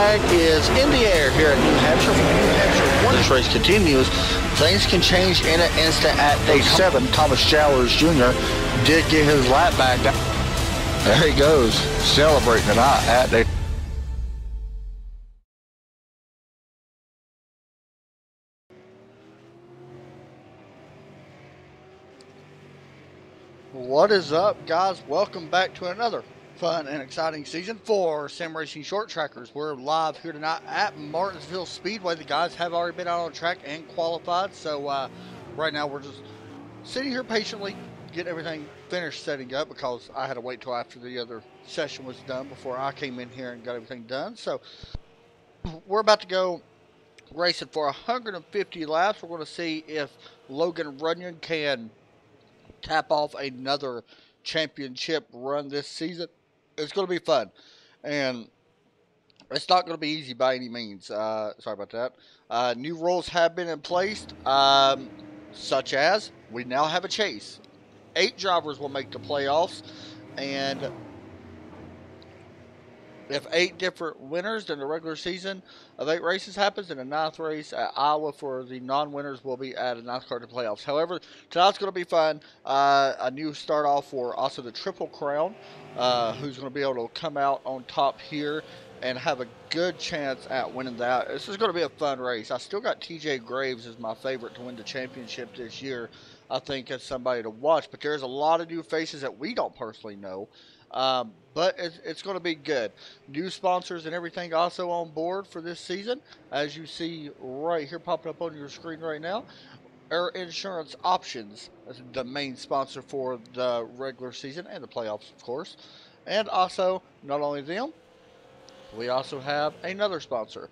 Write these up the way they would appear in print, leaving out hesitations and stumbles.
flag is in the air here at New Hampshire. From New Hampshire, once this race continues, things can change in an instant at day 7. Thomas Jowers Jr. did get his lap back. There he goes, celebrating tonight at day. What is up, guys? Welcome back to another fun and exciting season for Sim Racing Short Trackers. We're live here tonight at Martinsville Speedway. The guys have already been out on track and qualified, so right now we're just sitting here patiently getting everything finished setting up, because I had to wait till after the other session was done before I came in here and got everything done. So we're about to go racing for 150 laps. We're going to see if Logan Runyon can tap off another championship run this season. It's going to be fun, and it's not going to be easy by any means. Sorry about that. New rules have been in place, such as we now have a chase. 8 drivers will make the playoffs, and if 8 different winners in the regular season of 8 races happens, in the 9th race at Iowa for the non-winners will be added 9th car to playoffs. However, tonight's going to be fun. A new start off for also the Triple Crown, who's going to be able to come out on top here and have a good chance at winning that. This is going to be a fun race. I still got TJ Graves as my favorite to win the championship this year. I think it's somebody to watch, but there's a lot of new faces that we don't personally know. But it's going to be good. New sponsors and everything also on board for this season, as you see right here popping up on your screen right now. Air Insurance Options is the main sponsor for the regular season and the playoffs, of course. And also, not only them, we also have another sponsor,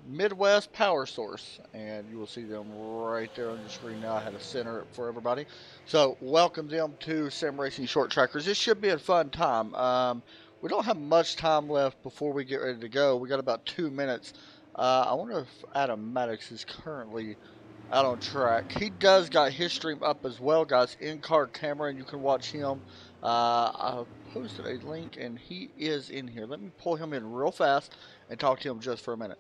Midwest Power Source, and you will see them right there on your screen now. I had to center it for everybody. So welcome them to Sim Racing Short Trackers. This should be a fun time. We don't have much time left before we get ready to go. We got about 2 minutes. I wonder if Adam Maddox is currently out on track. He does got his stream up as well, guys, in-car camera, and you can watch him. I posted a link, and he is in here. Let me pull him in real fast and talk to him just for a minute.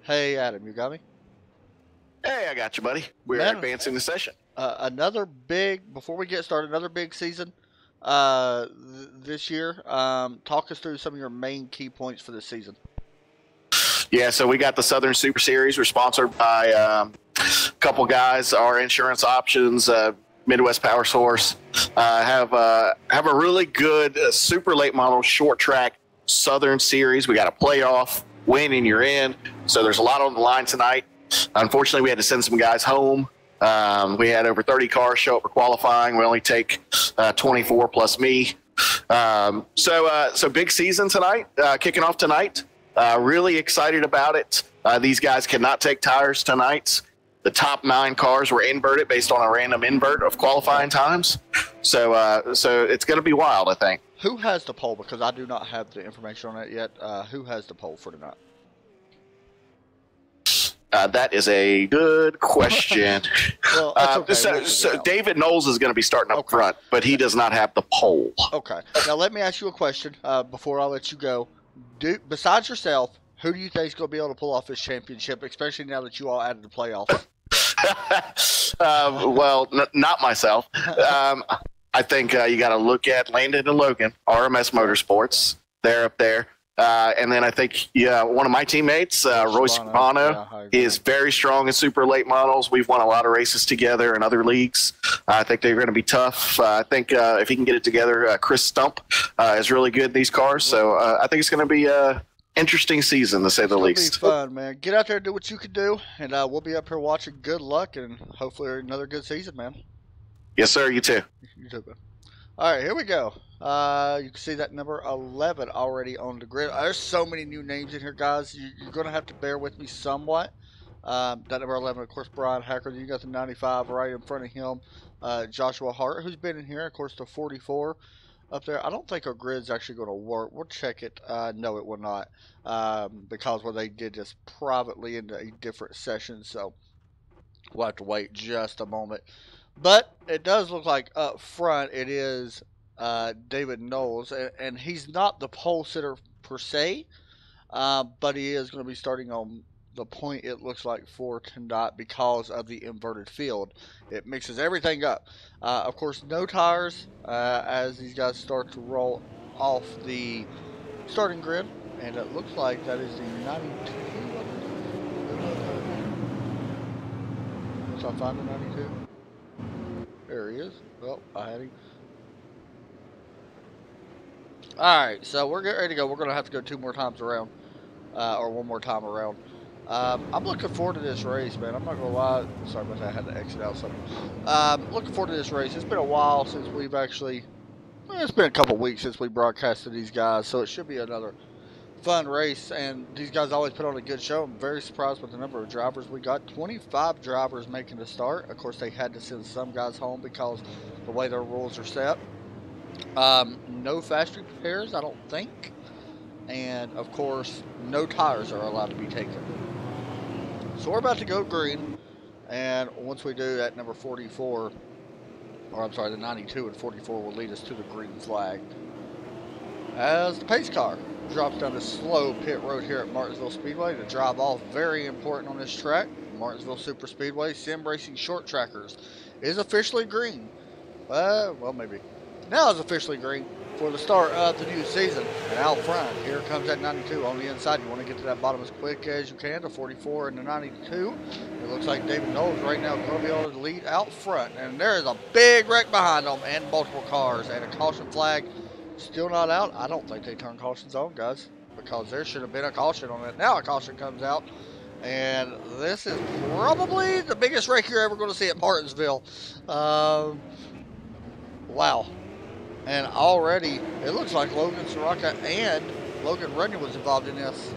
Hey, Adam, you got me? Hey, I got you, buddy. We're advancing the session. Another big, before we get started, another big season this year. Talk us through some of your main key points for this season. Yeah, so we got the Southern Super Series. We're sponsored by a couple guys, Our Insurance Options, Midwest Power Source. Have a really good super late model short track Southern Series. We got a playoff. Win and you're in. So there's a lot on the line tonight. Unfortunately, we had to send some guys home. We had over 30 cars show up for qualifying. We only take 24 plus me. So big season tonight, kicking off tonight. Really excited about it. These guys cannot take tires tonight. The top 9 cars were inverted based on a random invert of qualifying times. So it's going to be wild, I think. Who has the poll? Because I do not have the information on that yet. Who has the poll for tonight? That is a good question. Well, okay. So David Knowles is going to be starting up front, but he does not have the poll. Okay. Now let me ask you a question before I let you go. Besides yourself, who do you think is going to be able to pull off this championship, especially now that you all added the playoffs? Well, not myself. I think you got to look at Landon and Logan, RMS Motorsports. They're up there. And then I think, one of my teammates, Royce Urbano, is very strong in super late models. We've won a lot of races together in other leagues. I think they're going to be tough. I think if he can get it together, Chris Stump is really good in these cars. So I think it's going to be an interesting season, to say the least. It'll be fun, man. Get out there and do what you can do, and we'll be up here watching. Good luck, and hopefully another good season, man. Yes, sir. You too. You too, man. All right, here we go. You can see that number 11 already on the grid. There's so many new names in here, guys. You're going to have to bear with me somewhat. That number 11, of course, Brian Hacker. You got the 95 right in front of him. Joshua Hart, who's been in here. Of course, the 44 up there. I don't think our grid's actually going to work. We'll check it. No, it will not. Because they did this privately into a different session. So we'll have to wait just a moment. But it does look like up front it is David Knowles, and he's not the pole sitter per se. but he is going to be starting on the point, it looks like, for tonight because of the inverted field. It mixes everything up. Of course, no tires as these guys start to roll off the starting grid, and it looks like that is the 92, I believe. Once I find the 92. There he is. Well, I had him. Alright, so we're getting ready to go. We're going to have to go two more times around. Or one more time around. I'm looking forward to this race, man. I'm not going to lie. Sorry about that. I had to exit out something. Looking forward to this race. It's been a while since we've actually... Well, it's been a couple weeks since we broadcasted these guys, so it should be another fun race. And these guys always put on a good show. I'm very surprised with the number of drivers we got. 25 drivers making the start. Of course, they had to send some guys home because the way their rules are set. No factory repairs, I don't think. And, of course, no tires are allowed to be taken. So we're about to go green. And once we do that, number 44, or I'm sorry, the 92 and 44 will lead us to the green flag. As the pace car drops down the slow pit road here at Martinsville Speedway to drive off. Very important on this track. Martinsville Super Speedway Sim Racing Short Trackers is officially green. Well, maybe. Now it's officially green for the start of the new season. And out front, here comes that 92 on the inside. You want to get to that bottom as quick as you can, the 44 and the 92. It looks like David Knowles right now going to be able to lead out front. And there is a big wreck behind them and multiple cars. And a caution flag still not out. I don't think they turn cautions on, guys, because there should have been a caution on it. Now a caution comes out. And this is probably the biggest wreck you're ever going to see at Martinsville. Wow. And already, it looks like Logan Soraka and Logan Runyon was involved in this.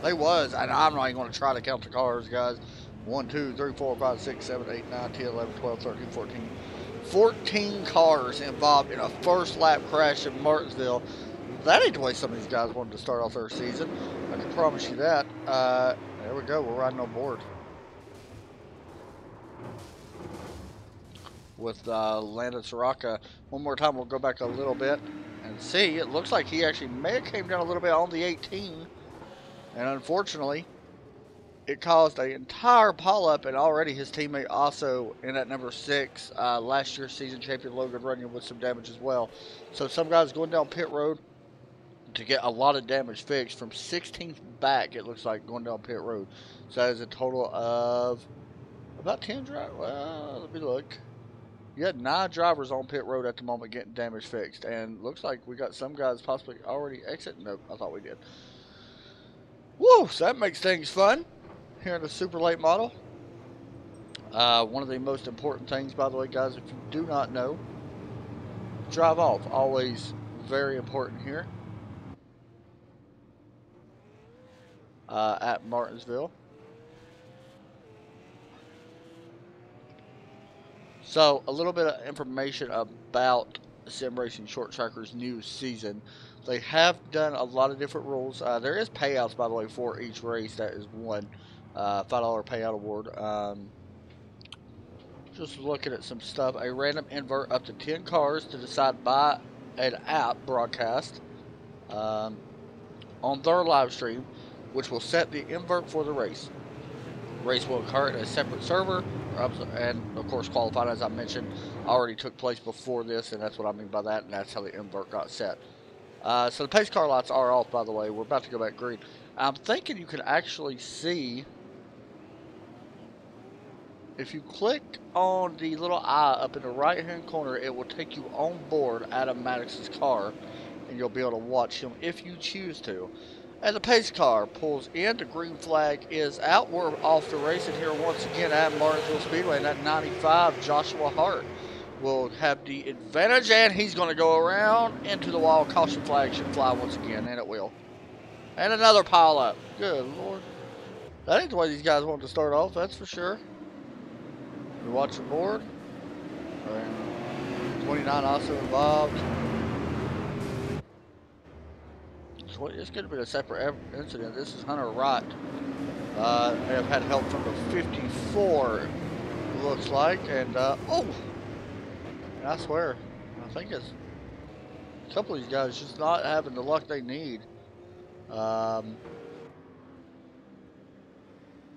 They was, and I'm not even going to try to count the cars, guys. 1, 2, 3, 4, 5, 6, 7, 8, 9, 10, 11, 12, 13, 14. 14 cars involved in a first lap crash in Martinsville. That ain't the way some of these guys wanted to start off their season. I can promise you that. There we go, we're riding on board with Landon Soraka. One more time, we'll go back a little bit and see. It looks like he actually may have came down a little bit on the 18, and unfortunately, it caused an entire pileup, and already his teammate also in at number 6, last year's season champion Logan Runyon, with some damage as well. So some guys going down pit road to get a lot of damage fixed from 16th back, it looks like, going down pit road. So that is a total of about 10 drivers. Well, let me look. You had 9 drivers on pit road at the moment getting damage fixed. And looks like we got some guys possibly already exiting. Nope, I thought we did. Woo, so that makes things fun here in the super late model. One of the most important things, by the way, guys, if you do not know, drive off. Always very important here at Martinsville. So, a little bit of information about Sim Racing Short Tracker's new season. They have done a lot of different rules. There is payouts, by the way, for each race that is won. $5 payout award. Just looking at some stuff. A random invert up to 10 cars to decide by an app broadcast on their live stream, which will set the invert for the race. Race will occur in a separate server, and of course qualifying, as I mentioned, already took place before this, and that's what I mean by that, and that's how the invert got set. So the pace car lights are off, by the way. We're about to go back green. I'm thinking you can actually see, if you click on the little eye up in the right hand corner, it will take you on board Adam Maddox's car, and you'll be able to watch him if you choose to. As the pace car pulls in, the green flag is out. We're off to racing here once again at Martinsville Speedway. And that 95, Joshua Hart, will have the advantage, and he's going to go around into the wall. Caution flag should fly once again, and it will. And another pile up. Good Lord. That ain't the way these guys want to start off, that's for sure. We watch the board. 29 also involved. It's going to be a separate incident. This is Hunter Wright. They have had help from the 54, looks like. And, oh! And I swear, I think it's a couple of these guys just not having the luck they need.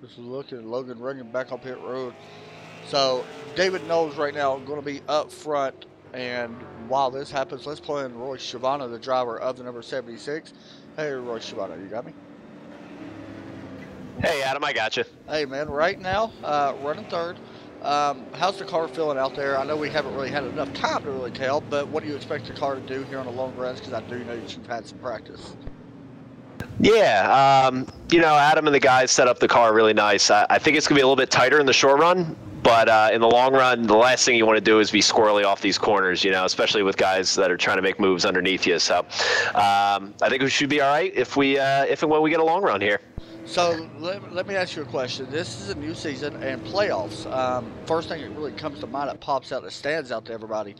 Just looking at Logan running back on pit road. So David Knowles right now going to be up front. And while this happens, let's play in Roy Schiavone, the driver of the number 76. Hey, Roy Schiavone, you got me? Hey, Adam, I got you. Hey, man, right now, running third. How's the car feeling out there? I know we haven't really had enough time to really tell, but what do you expect the car to do here on the long runs? Because I do know that you've had some practice. Yeah, Adam and the guys set up the car really nice. I think it's going to be a little bit tighter in the short run, but in the long run, the last thing you want to do is be squirrely off these corners, especially with guys that are trying to make moves underneath you. So I think we should be all right if and when we get a long run here. So let me ask you a question. This is a new season and playoffs. First thing that really comes to mind that pops out, that stands out to everybody.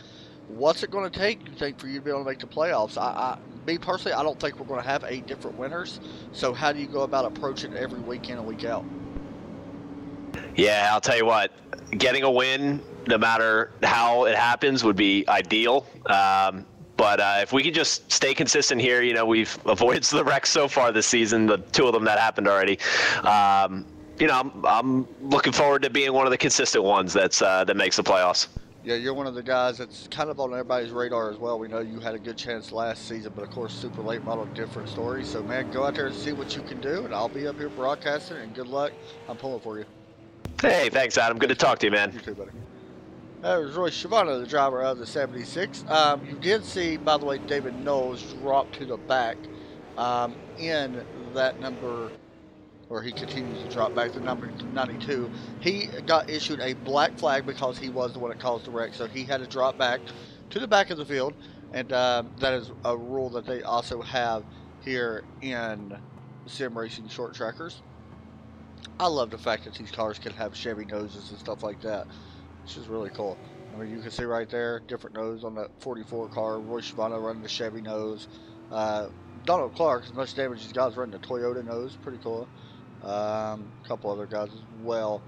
What's it going to take, you think, for you to be able to make the playoffs? Me personally, I don't think we're going to have 8 different winners. So how do you go about approaching every week in and week out? Yeah, I'll tell you what. Getting a win, no matter how it happens, would be ideal. But if we could just stay consistent here, we've avoided the wrecks so far this season, the 2 of them that happened already. I'm looking forward to being one of the consistent ones that makes the playoffs. Yeah, you're one of the guys that's kind of on everybody's radar as well. We know you had a good chance last season, but of course, super late model, different story. So, man, go out there and see what you can do, and I'll be up here broadcasting, and good luck. I'm pulling for you. Hey, thanks, Adam. Good to talk to you, man. You too, buddy. That was Roy Schiavone, the driver of the 76. You did see, by the way, David Knowles drop to the back in that number, or he continues to drop back to number 92. He got issued a black flag because he was the one that caused the wreck, so he had to drop back to the back of the field, and that is a rule that they also have here in sim racing short trackers. I love the fact that these cars can have Chevy noses and stuff like that. This is really cool. I mean, you can see right there, different nose on that 44 car. Roy Schiavone running the Chevy nose. Donald Clark, as much damage as guys running the Toyota nose. Pretty cool. A couple other guys as well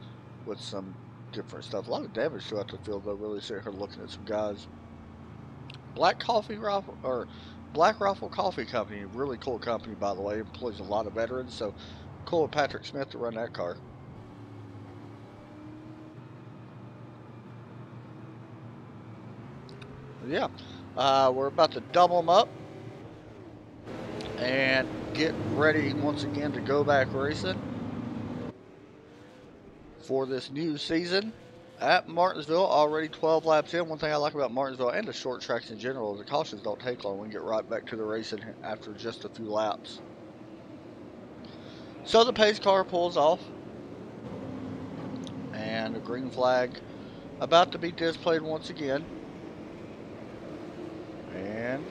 with some different stuff. A lot of damage throughout the field, though. Really sitting here looking at some guys. Black Rifle Coffee Company. Really cool company, by the way. Employs a lot of veterans. So cool of Patrick Smith to run that car. Yeah, we're about to double them up and get ready once again to go back racing for this new season at Martinsville. Already 12 laps in. One thing I like about Martinsville and the short tracks in general is the cautions don't take long. We can get right back to the racing after just a few laps. So the pace car pulls off, and the green flag about to be displayed once again. And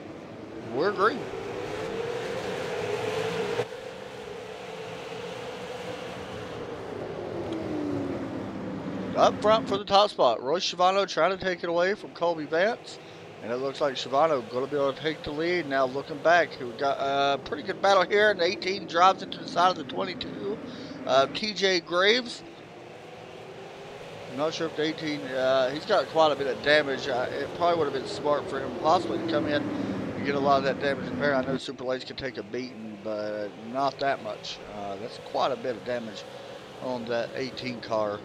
we're green. Up front for the top spot, Roy Schiavone trying to take it away from Colby Vance. And it looks like Schiavone going to be able to take the lead. Now looking back, we got a pretty good battle here. And the 18 drives into the side of the 22. TJ Graves. I'm not sure if the 18, he's got quite a bit of damage. It probably would have been smart for him possibly to come in and get a lot of that damage repaired. I know Super Lates can take a beating, but not that much. That's quite a bit of damage on that 18 car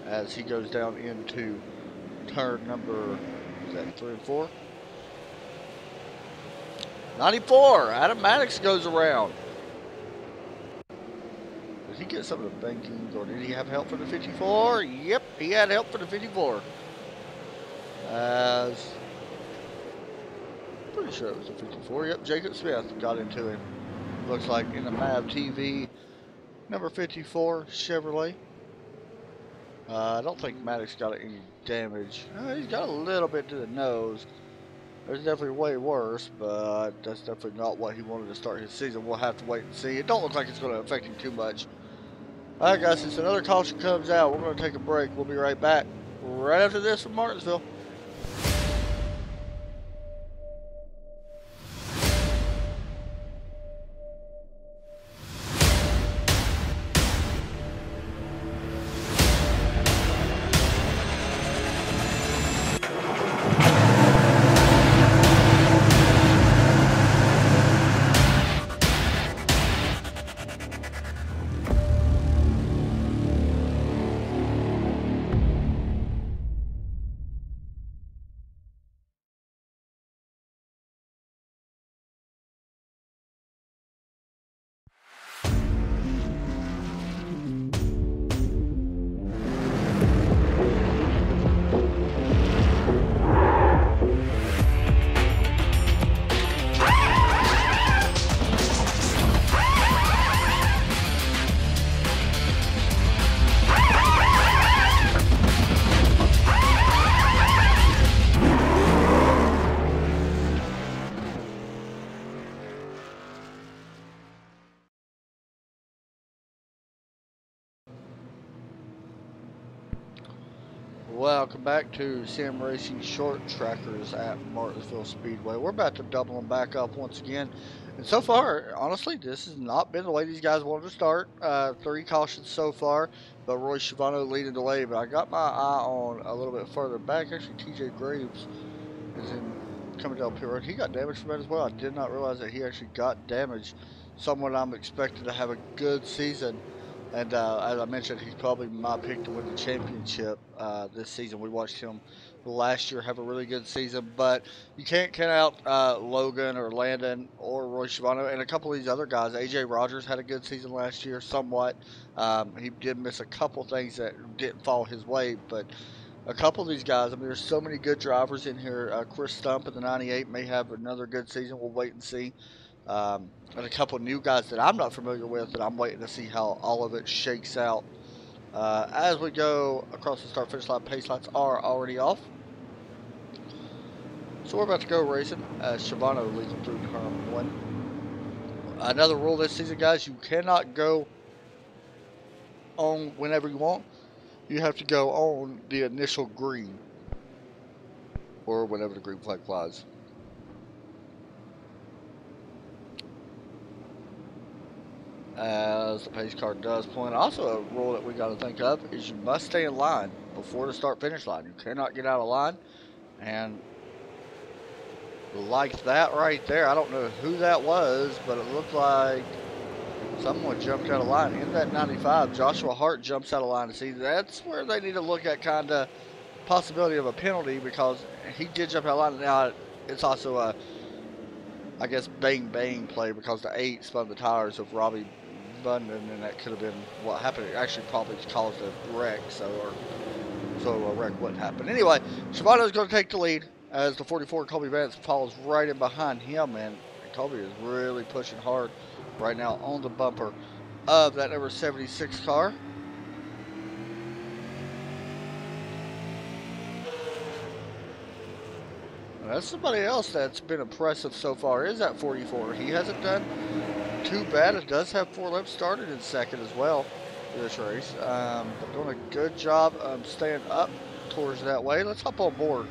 as he goes down into turn number, is that 3 and 4? 94, Adam Maddox goes around. Did he get some of the banking, or did he have help for the 54? Yep, he had help for the 54. As pretty sure it was the 54. Yep, Jacob Smith got into him. Looks like in the MAV TV, number 54 Chevrolet. I don't think Maddox got any damage. He's got a little bit to the nose. There's definitely way worse, but that's definitely not what he wanted to start his season. We'll have to wait and see. It don't look like it's going to affect him too much. Alright guys, since another caution comes out, we're going to take a break. We'll be right back right after this from Martinsville. Welcome back to Sim Racing Short Trackers at Martinsville Speedway. We're about to double them back up once again. And so far, honestly, this has not been the way these guys wanted to start. 3 cautions so far, but Roy Schiavano leading the way. But I got my eye on a little bit further back. Actually, TJ Graves is in coming down pit road. He got damaged from it as well. I did not realize that he actually got damaged. Someone I'm expecting to have a good season. And as I mentioned, he's probably my pick to win the championship this season. We watched him last year have a really good season, but you can't count out Logan or Landon or Roy Schiavano and a couple of these other guys. AJ Rogers had a good season last year, somewhat. He did miss a couple things that didn't fall his way, but a couple of these guys, I mean, there's so many good drivers in here. Chris Stump in the 98 may have another good season. We'll wait and see. And a couple of new guys that I'm not familiar with, and I'm waiting to see how all of it shakes out. As we go across the start-finish line, pace lights are already off. So we're about to go racing as Schiavano leads them through turn 1. Another rule this season, guys, you cannot go on whenever you want. You have to go on the initial green, or whenever the green flag flies. As the pace car does point. Also, a rule that we got to think of is you must stay in line before the start-finish line. You cannot get out of line. And like that right there, I don't know who that was, but it looked like someone jumped out of line. In that 95, Joshua Hart jumps out of line. See, that's where they need to look at kind of possibility of a penalty, because he did jump out of line. Now, it's also a, I guess, bang play, because the 8 spun the tires of Robbie Button, and that could have been what happened. It actually probably caused a wreck, so a wreck wouldn't happen. Anyway, Shimano's going to take the lead as the 44 Colby Vance follows right in behind him, and Colby is really pushing hard right now on the bumper of that number 76 car. And that's somebody else that's been impressive so far, is that 44. He hasn't done too bad. It does have 4 laps started in second as well for this race. But doing a good job staying up towards that way. Let's hop on board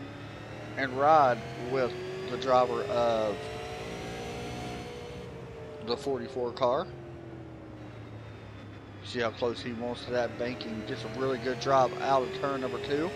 and ride with the driver of the 44 car. See how close he wants to that banking. Gets a really good drive out of turn number 2.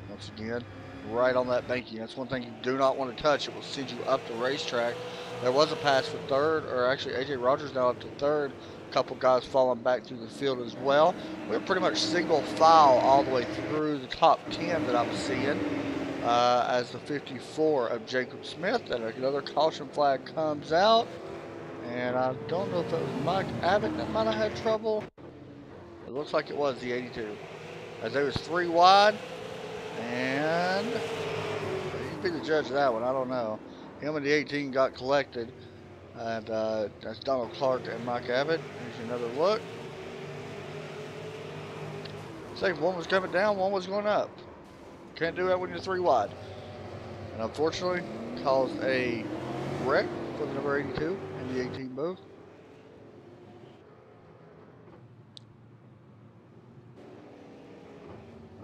Once again, right on that banking. That's one thing you do not want to touch. It will send you up the racetrack. There was a pass for third, or actually AJ Rogers now up to third. A couple guys falling back through the field as well. We're pretty much single file all the way through the top 10 that I'm seeing. As the 54 of Jacob Smith, and another caution flag comes out. And I don't know if it was Mike Abbott that might have had trouble. It looks like it was the 82. As there was 3 wide. And you can be the judge of that one. I don't know. Him and the 18 got collected. And that's Donald Clark and Mike Abbott. Here's another look. Say one was coming down, one was going up. Can't do that when you're 3 wide. And unfortunately, caused a wreck for the number 82 and the 18 both.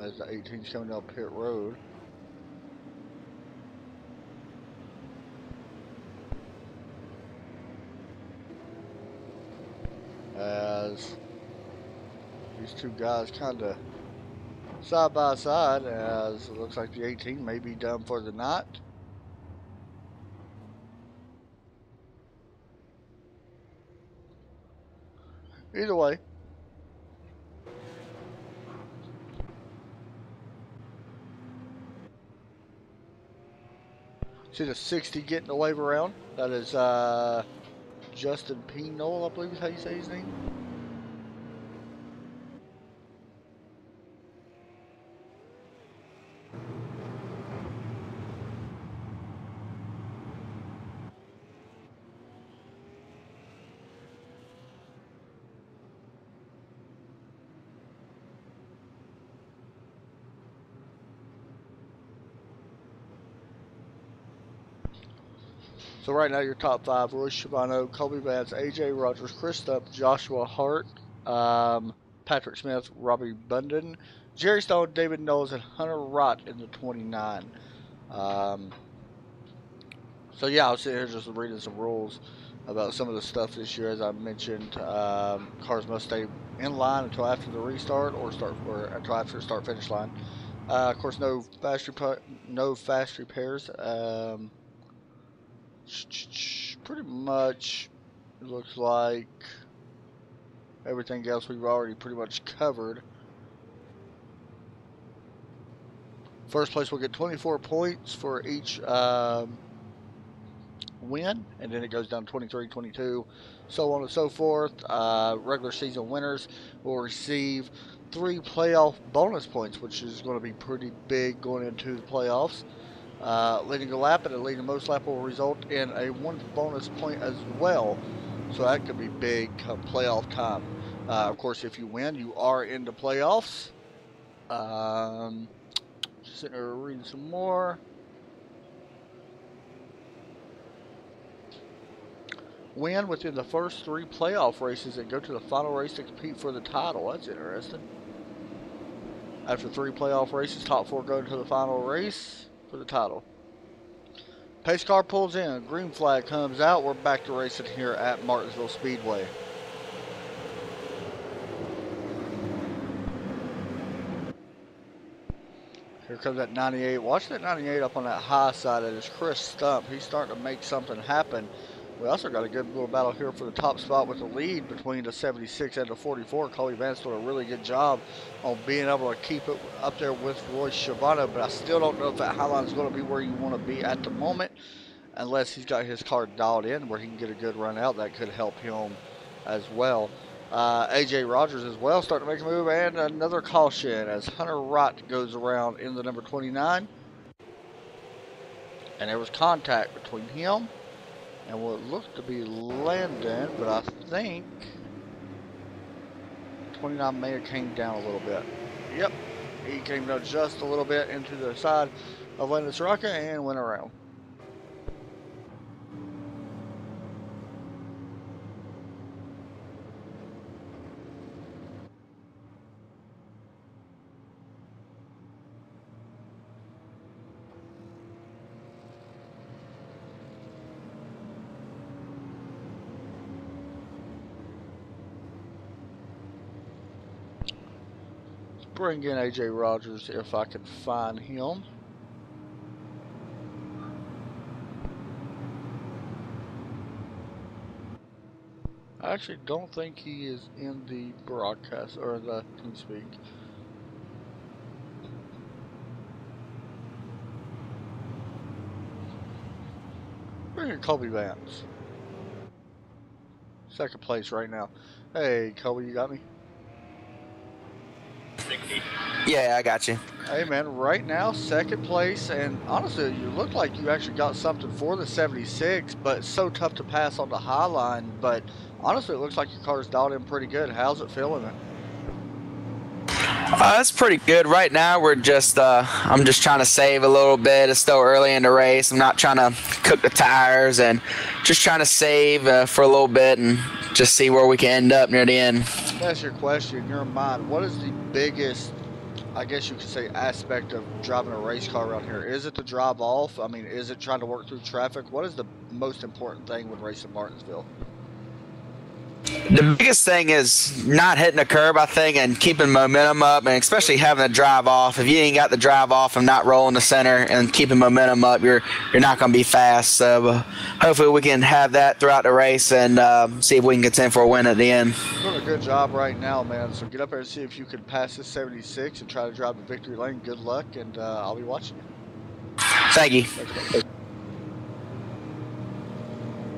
As the 18's coming down pit road. As these 2 guys kind of side by side, as it looks like the 18 may be done for the night. Either way, see the 60 getting the wave around. That is Justin Pinole, I believe is how you say his name. So right now your top 5: Roy Schiavano, Colby Vance, AJ Rogers, Chris Stump, Joshua Hart. Patrick Smith, Robbie Bundon, Jerry Stone, David Knowles, and Hunter Rott in the 29. Um, so yeah, I was sitting here just reading some rules about some of the stuff this year. As I mentioned, cars must stay in line until after the restart or until after start finish line. Of course, no fast repairs. Pretty much looks like everything else we've already pretty much covered. First place will get 24 points for each win, and then it goes down 23, 22, so on and so forth. Regular season winners will receive 3 playoff bonus points, which is going to be pretty big going into the playoffs. Leading a lap and a leading most lap will result in a 1 bonus point as well, so that could be big come playoff time. Of course, if you win, you are in the playoffs. Just sitting there reading some more. Win within the first 3 playoff races and go to the final race to compete for the title. That's interesting. After 3 playoff races, top 4 go to the final race for the title. Pace car pulls in, green flag comes out. We're back to racing here at Martinsville Speedway. Here comes that 98. Watch that 98 up on that high side. It is Chris Stump. He's starting to make something happen. We also got a good little battle here for the top spot with the lead between the 76 and the 44. Colby Vance doing a really good job on being able to keep it up there with Roy Schiavone, but I still don't know if that highline is going to be where you want to be at the moment, unless he's got his car dialed in where he can get a good run out. That could help him as well. AJ Rogers as well starting to make a move, and another caution as Hunter Rott goes around in the number 29. And there was contact between him and what looked to be Landon, but I think 29 may have came down a little bit. Yep, he came down just a little bit into the side of Landon Soraka and went around. Bring in AJ Rogers if I can find him. I actually don't think he is in the broadcast or the TeamSpeak. Bring in Colby Vance. Second place right now. Hey, Colby, you got me? Yeah, I got you. Hey man, right now second place, and honestly you look like you actually got something for the 76, but it's so tough to pass on the high line. But honestly it looks like your car's dialed in pretty good. How's it feeling? That's pretty good. Right now we're just I'm just trying to save a little bit. It's still early in the race. I'm not trying to cook the tires, and just trying to save for a little bit and just see where we can end up near the end. That's your question in your mind. What is the biggest, I guess you could say, aspect of driving a race car around here? Is it the drive off? I mean, is it trying to work through traffic? What is the most important thing when racing Martinsville? The biggest thing is not hitting a curb, I think, and keeping momentum up, and especially having the drive off. If you ain't got the drive off and not rolling the center and keeping momentum up, you're not going to be fast. So hopefully we can have that throughout the race and see if we can contend for a win at the end. You're doing a good job right now, man. So get up there and see if you can pass this 76 and try to drive the victory lane. Good luck, and I'll be watching you. Thank you. Thanks,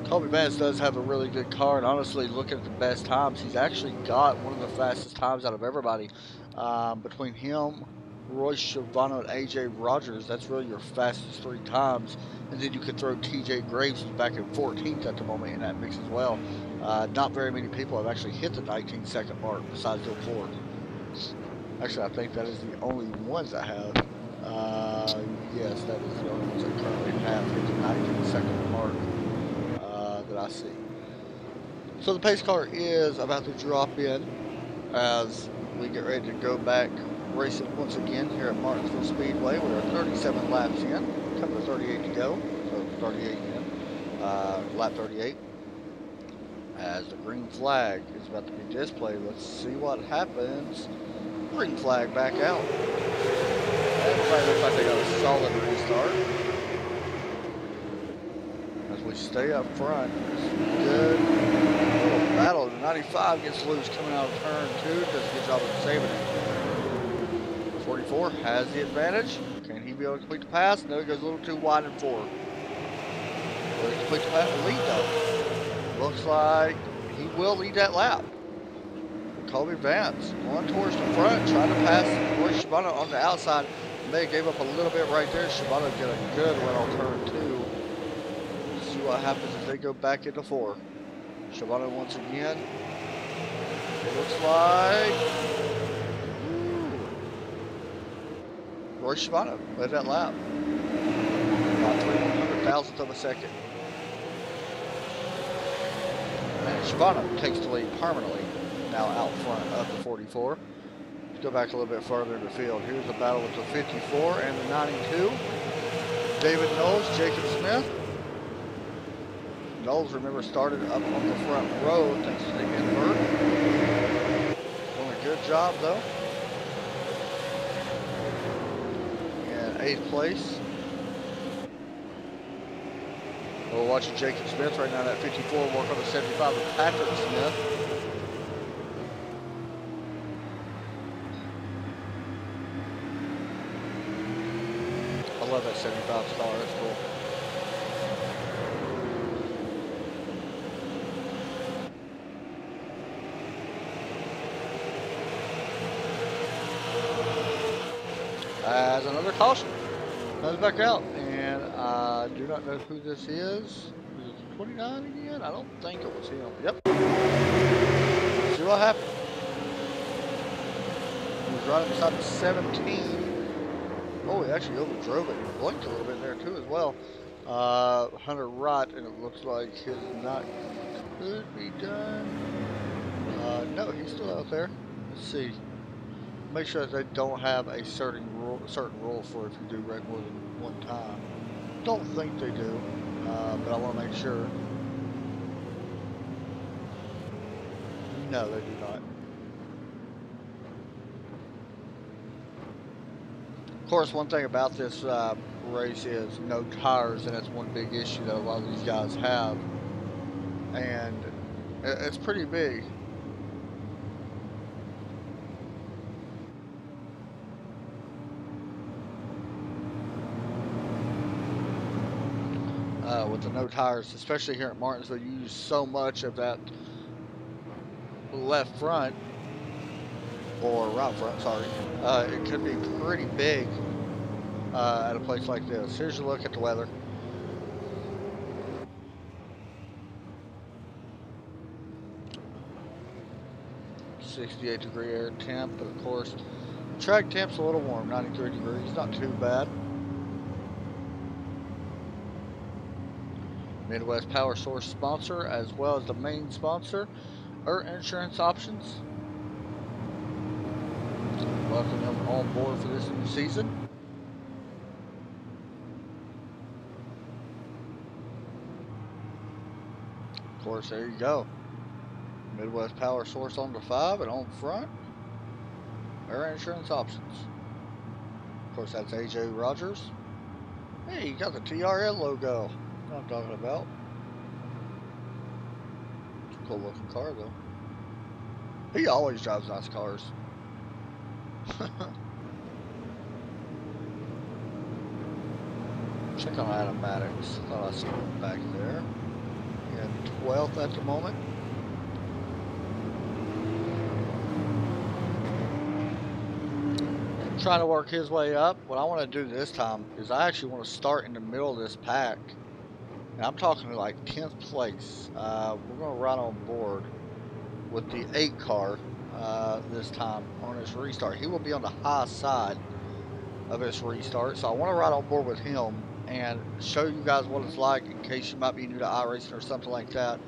Colby Vance does have a really good car, and honestly, looking at the best times, he's actually got one of the fastest times out of everybody. Between him, Roy Schiavone, and AJ Rogers, that's really your fastest 3 times. And then you could throw TJ Graves, who's back in 14th at the moment, in that mix as well. Not very many people have actually hit the 19-second mark besides Bill Ford. Actually, I think that is the only ones that have. Yes, that is the only ones that currently have hit the 19-second mark. That I see. So the pace car is about to drop in. as we get ready to go back racing once again here at Martinsville Speedway. We are 37 laps in, coming to 38 to go, so 38 in, lap 38. As the green flag is about to be displayed, let's see what happens. Green flag back out. Everybody looks like they got a solid restart. As we stay up front, it's good. Little battle. The 95 gets loose coming out of turn 2. Does a good job of saving it. 44 has the advantage. Can he be able to complete the pass? No, he goes a little too wide in 4. Will he complete the pass? Lead though. Looks like he will lead that lap. Colby Vance going towards the front, trying to pass Roy Shibano on the outside. May gave up a little bit right there. Shibano get a good one on turn 2. See what happens as they go back into 4. Shibano once again. It looks like Roy Shibano led that lap. About 3/100,000th of a second. And Shibano takes the lead permanently, now out front of the 44. Let's go back a little bit further in the field. Here's the battle with the 54 and the 92. David Knowles, Jacob Smith. Knowles, remember, started up on the front row thanks to the invert. Doing a good job, though. In 8th place. We're watching Jacob Smith right now at 54, work on the 75 with Patrick Smith. I love that 75 star, that's cool. As another caution comes back out, and I do not know who this is. Is it 29 again? I don't think it was him. Yep. Let's see what happened. He was right beside the 17. Oh, he actually overdrove it. He blinked a little bit there too as well. Hunter Wright, and it looks like his knock could be done. No, he's still out there. Let's see. Make sure that they don't have a certain rule for if you do wreck more than one time. Don't think they do, but I want to make sure. No, they do not. Of course, one thing about this race is no tires, and that's one big issue that a lot of these guys have, and it's pretty big. With the no tires, especially here at Martinsville, you use so much of that left front, or right front, sorry. It could be pretty big at a place like this. Here's a look at the weather. .68 air temp, but of course, track temp's a little warm, 93 degrees, not too bad. Midwest Power Source sponsor, as well as the main sponsor, Insurance Options. Welcome them on board for this new season. Of course, there you go. Midwest Power Source on the 5 and on front, Insurance Options. Of course, that's AJ Rogers. Hey, you got the TRL logo. I'm talking about. It's a cool looking car though. He always drives nice cars. Check on Adam Maddox. Thought I saw him back there. In 12th at the moment. Trying to work his way up. What I want to do this time is I actually want to start in the middle of this pack. And I'm talking like 10th place. We're going to ride on board with the 8 car this time on his restart. He will be on the high side of his restart. So I want to ride on board with him and show you guys what it's like in case you might be new to iRacing or something like that.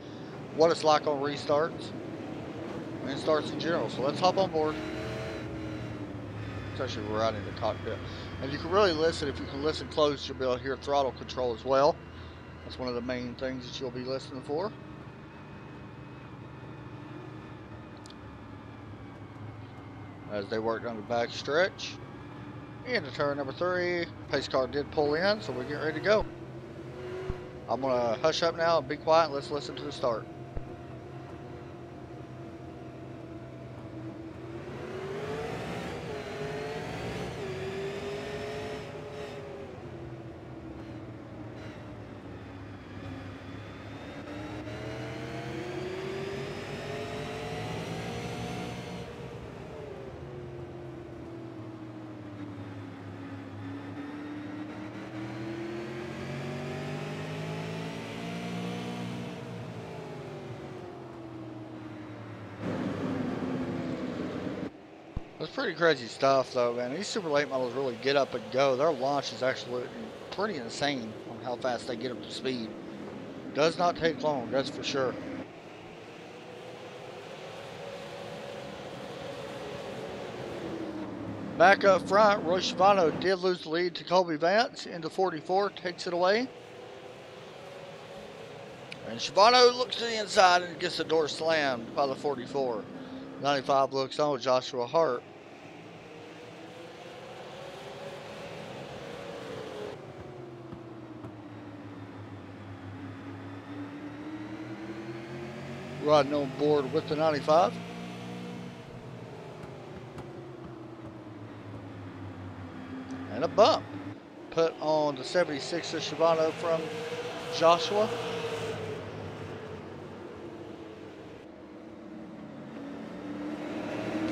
What it's like on restarts. and starts in general. So let's hop on board. It's actually right in the cockpit. And you can really listen. If you can listen close, you'll be able to hear throttle control as well. That's one of the main things that you'll be listening for. As they work down the back stretch. Into turn number 3. Pace car did pull in, so we're getting ready to go. I'm going to hush up now and be quiet and let's listen to the start. It's pretty crazy stuff though, man. These super late models really get up and go. Their launch is actually pretty insane on how fast they get up to speed. Does not take long, that's for sure. Back up front, Roy Schiavano did lose the lead to Colby Vance into 44, takes it away. And Schiavano looks to the inside and gets the door slammed by the 44. 95 looks on with Joshua Hart. Riding on board with the 95. And a bump put on the 76 of Schiavano from Joshua.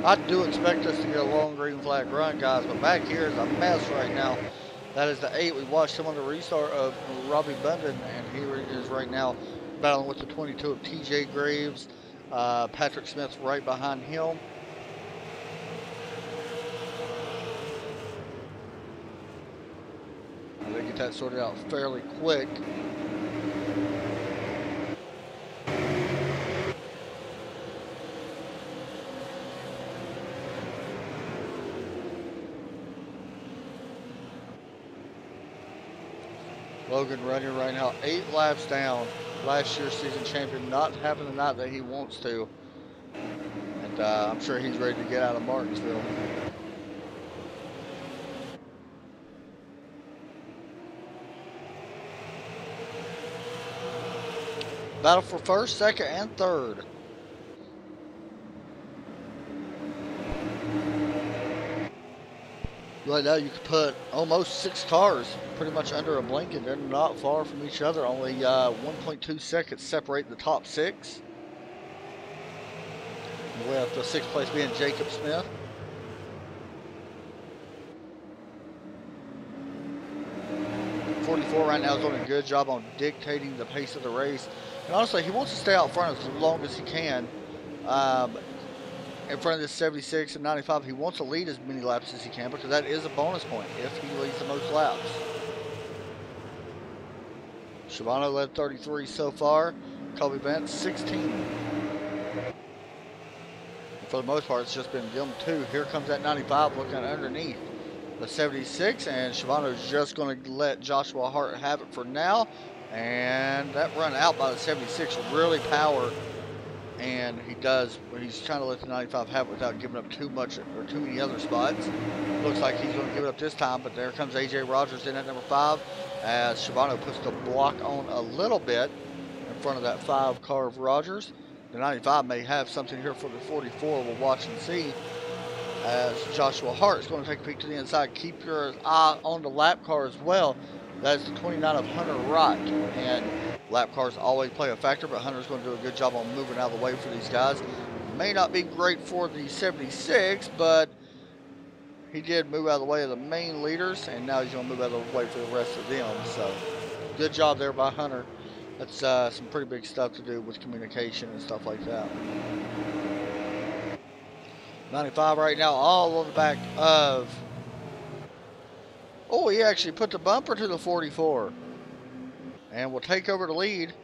I do expect us to get a long green flag run, guys, but back here is a mess right now. That is the 8. We watched him on the restart of Robbie Bundon, and he is right now battling with the 22 of TJ Graves. Patrick Smith right behind him. And they get that sorted out fairly quick. Logan running right now 8 laps down. Last year's season champion not having the night that he wants to. And I'm sure he's ready to get out of Martinsville. Battle for first, second, and third. Right now you could put almost 6 cars pretty much under a blanket. They're not far from each other. Only 1.2 seconds separate the top 6. We have the 6th place being Jacob Smith. .44 right now is doing a good job on dictating the pace of the race. And honestly, he wants to stay out front as long as he can. In front of this 76 and 95, he wants to lead as many laps as he can because that is a bonus point if he leads the most laps. Schiavano led 33 so far. Colby Vance 16. And for the most part, it's just been them 2. Here comes that 95 looking underneath the 76, and Schiavano's just going to let Joshua Hart have it for now. And that run out by the 76 really power. And he does, but he's trying to let the 95 have it without giving up too much or too many other spots. Looks like he's going to give it up this time, but there comes AJ Rogers in at number 5 as Schiavano puts the block on a little bit in front of that 5 car of Rogers. The 95 may have something here for the 44. We'll watch and see as Joshua Hart is going to take a peek to the inside. Keep your eye on the lap car as well. That's the 29 of Hunter Wright, and lap cars always play a factor, but Hunter's going to do a good job on moving out of the way for these guys. May not be great for the 76, but he did move out of the way of the main leaders, and now he's going to move out of the way for the rest of them. So, good job there by Hunter. That's some pretty big stuff to do with communication and stuff like that. 95 right now, all on the back of... Oh, he actually put the bumper to the 44. And will take over the lead.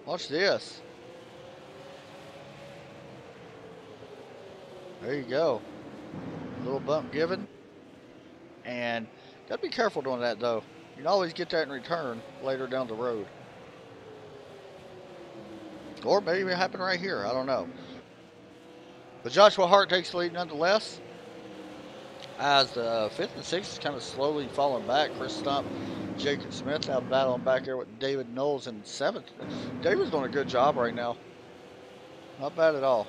Watch this. There you go. A little bump given. And gotta be careful doing that though. You can always get that in return later down the road. Or maybe it happened right here. I don't know. But Joshua Hart takes the lead nonetheless. As the 5th and 6th is kind of slowly falling back. Chris Stump, Jacob Smith now battling back there with David Knowles in 7th. David's doing a good job right now. Not bad at all.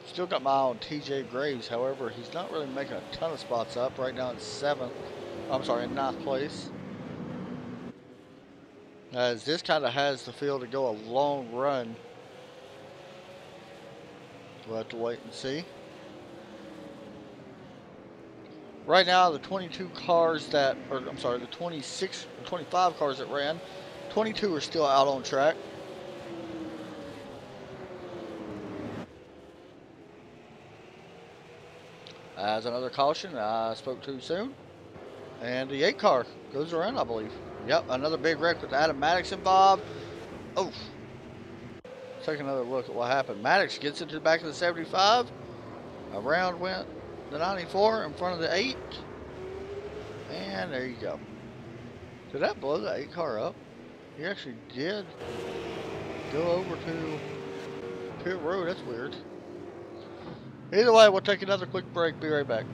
Still got my eye on TJ Graves. However, he's not really making a ton of spots up. Right now in 7th. I'm sorry, in 9th place. As this kind of has the field to go a long run. We'll have to wait and see. Right now, the 22 cars that, or I'm sorry, the 26 or 25 cars that ran, 22 are still out on track. As another caution, I spoke too soon. And the 8 car goes around, I believe. Yep, another big wreck with Adam Maddox involved. Oh. Take another look at what happened. Maddox gets into the back of the 75. Around went the 94 in front of the 8. And there you go. Did that blow the 8 car up? He actually did go over to pit road. That's weird. Either way, we'll take another quick break. Be right back.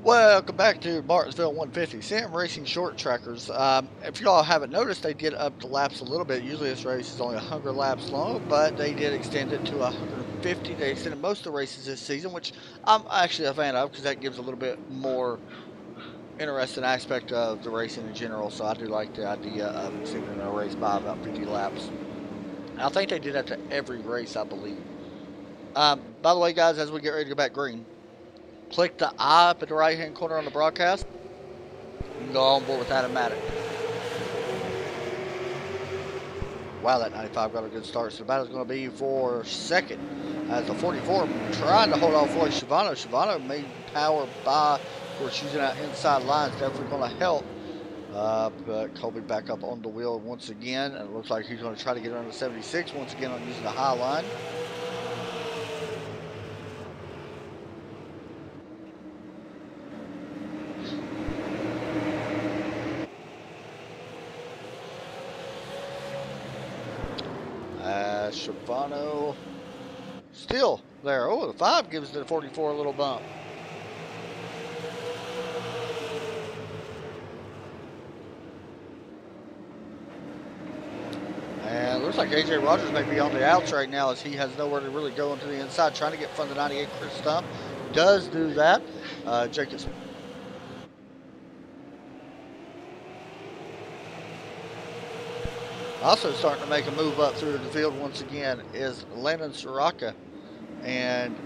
Welcome back to Martinsville 150 Sim Racing Short Trackers. If y'all haven't noticed, they did up the laps a little bit. Usually this race is only 100 laps long, but they did extend it to 150. They extended most of the races this season, which I'm actually a fan of because that gives a little bit more interesting aspect of the racing in general. So I do like the idea of extending a race by about 50 laps. And I think they did that to every race, I believe. By the way, guys, as we get ready to go back green, click the eye up at the right hand corner on the broadcast. You can go on board with Automatic. Wow, that 95 got a good start. So the battle's going to be for second. As the 44 trying to hold off Floyd Shivano. Shivano made power by, of course, using that inside line. It's definitely going to help. But Colby back up on the wheel once again. And it looks like he's going to try to get under 76 once again on using the high line. Shafano still there. Oh, the 5 gives the 44 a little bump. And looks like AJ Rogers may be on the outs right now as he has nowhere to really go into the inside, trying to get in front of the 98 Chris Stump. Does do that. Jacobs. Also starting to make a move up through the field once again is Landon Soraka. And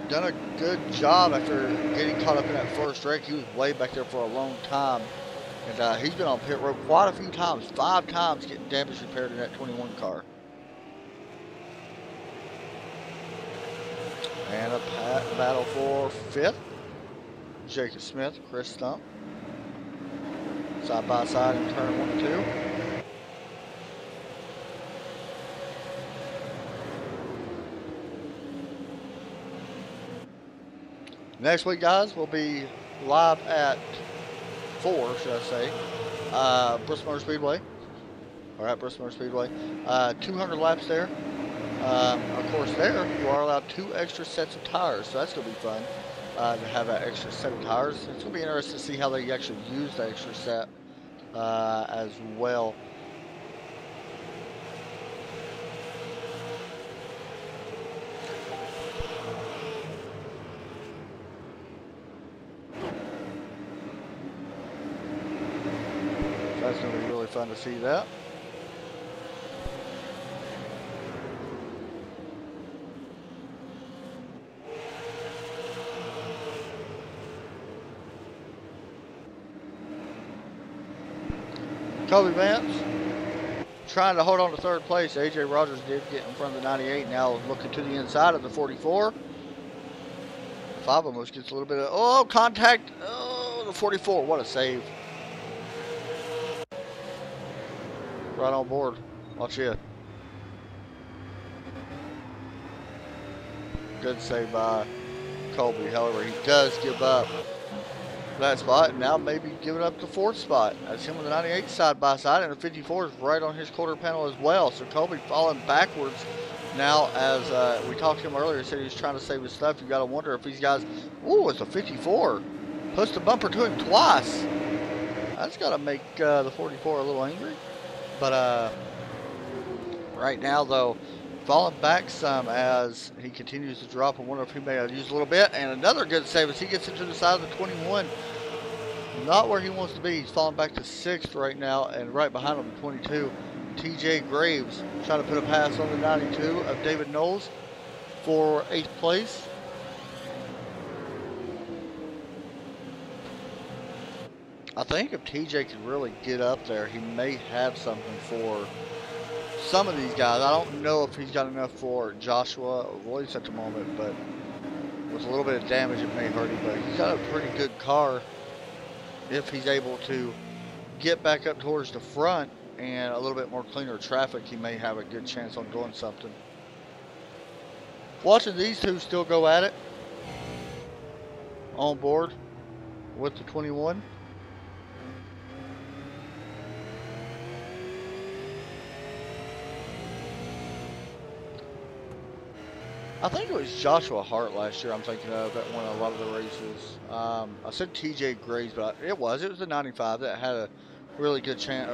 done a good job after getting caught up in that first wreck. He was way back there for a long time. And he's been on pit road quite a few times, 5 times getting damage repaired in that 21 car. And a battle for 5th. Jacob Smith, Chris Stump. Side by side in turn 1 and 2. Next week, guys, we'll be live at 4, should I say, Bristol Motor Speedway. Or at Bristol Motor Speedway. 200 laps there. Of course, there you are allowed 2 extra sets of tires, so that's going to be fun to have that extra set of tires. It's going to be interesting to see how they actually use the extra set as well. That's going to be really fun to see that. Kobe Vance trying to hold on to 3rd place. AJ Rogers did get in front of the 98. Now looking to the inside of the 44. 5 almost gets a little bit of contact. Oh, the 44. What a save. Right on board. Watch it. Good save by Colby. However, he does give up that spot, and now maybe giving up the 4th spot. That's him with the 98 side by side, and the 54 is right on his quarter panel as well. So Colby falling backwards now as we talked to him earlier. He said he was trying to save his stuff. You got to wonder if these guys. Ooh, it's a 54. Puts the bumper to him twice. That's got to make the 44 a little angry. But right now, though, falling back some as he continues to drop. I wonder if he may have used a little bit. And another good save as he gets into the side of the 21. Not where he wants to be. He's falling back to 6th right now. And right behind him, the 22, TJ Graves trying to put a pass on the 92 of David Knowles for 8th place. I think if TJ could really get up there, he may have something for some of these guys. I don't know if he's got enough for Joshua or Royce at the moment, but with a little bit of damage, it may hurt him. But he's got a pretty good car if he's able to get back up towards the front and a little bit more cleaner traffic. He may have a good chance on doing something. Watching these two still go at it on board with the 21. I think it was Joshua Hart last year I'm thinking of that won a lot of the races. I said TJ Graves, but it was the 95 that had a really good chance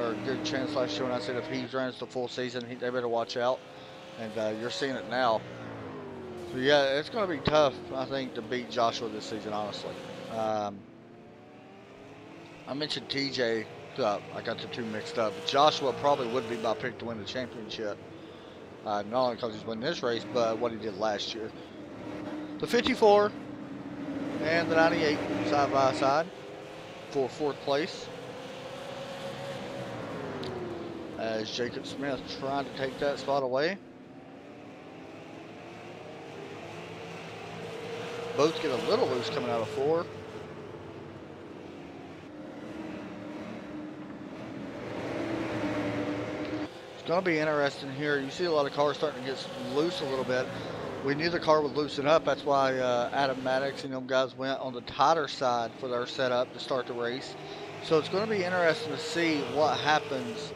last year. And I said if he runs the full season, they better watch out. And you're seeing it now. So yeah, it's going to be tough, I think, to beat Joshua this season, honestly. I mentioned TJ. I got the two mixed up. But Joshua probably would be my pick to win the championship. Not only because he's winning this race, but what he did last year. The 54 and the 98 side by side for 4th place. As Jacob Smith trying to take that spot away. Both get a little loose coming out of 4. Going to be interesting here. You see a lot of cars starting to get loose a little bit. We knew the car would loosen up. That's why Adam Maddox and them guys went on the tighter side for their setup to start the race. So it's going to be interesting to see what happens